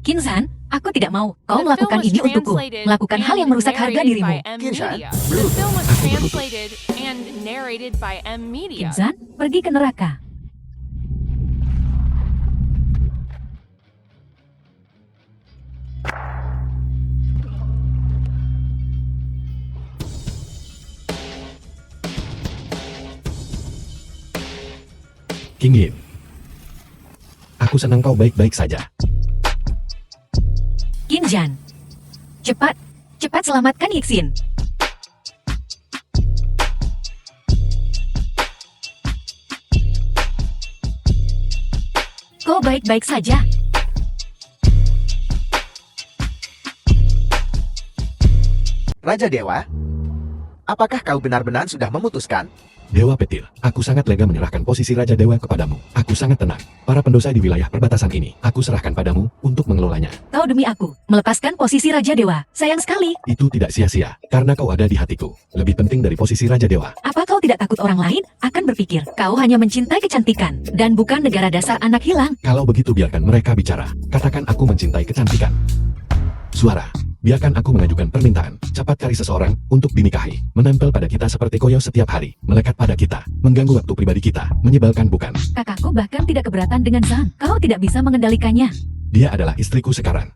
Kinsan, aku tidak mau. Kau The melakukan film was ini untukku. translated Melakukan hal yang and merusak harga narrated dirimu. by M Kinshan, Media. The film was translated and narrated by M Media. Kinsan, pergi ke neraka. King Yin. Aku senang kau baik-baik saja. Kinjan. Cepat, cepat selamatkan Yixin. Kau baik-baik saja. Raja Dewa, apakah kau benar-benar sudah memutuskan? Dewa Petir, aku sangat lega menyerahkan posisi Raja Dewa kepadamu. Aku sangat tenang. Para pendosa di wilayah perbatasan ini, aku serahkan padamu untuk mengelolanya. Kau demi aku, melepaskan posisi Raja Dewa. Sayang sekali. Itu tidak sia-sia, karena kau ada di hatiku. Lebih penting dari posisi Raja Dewa. Apa kau tidak takut orang lain akan berpikir kau hanya mencintai kecantikan dan bukan negara dasar anak hilang? Kalau begitu biarkan mereka bicara. Katakan aku mencintai kecantikan. Suara, biarkan aku mengajukan permintaan. Cepat cari seseorang untuk dinikahi. Menempel pada kita seperti koyo setiap hari. Melekat pada kita. Mengganggu waktu pribadi kita. Menyebalkan bukan? Kakakku bahkan tidak keberatan dengan Zhang. Kau tidak bisa mengendalikannya. Dia adalah istriku sekarang.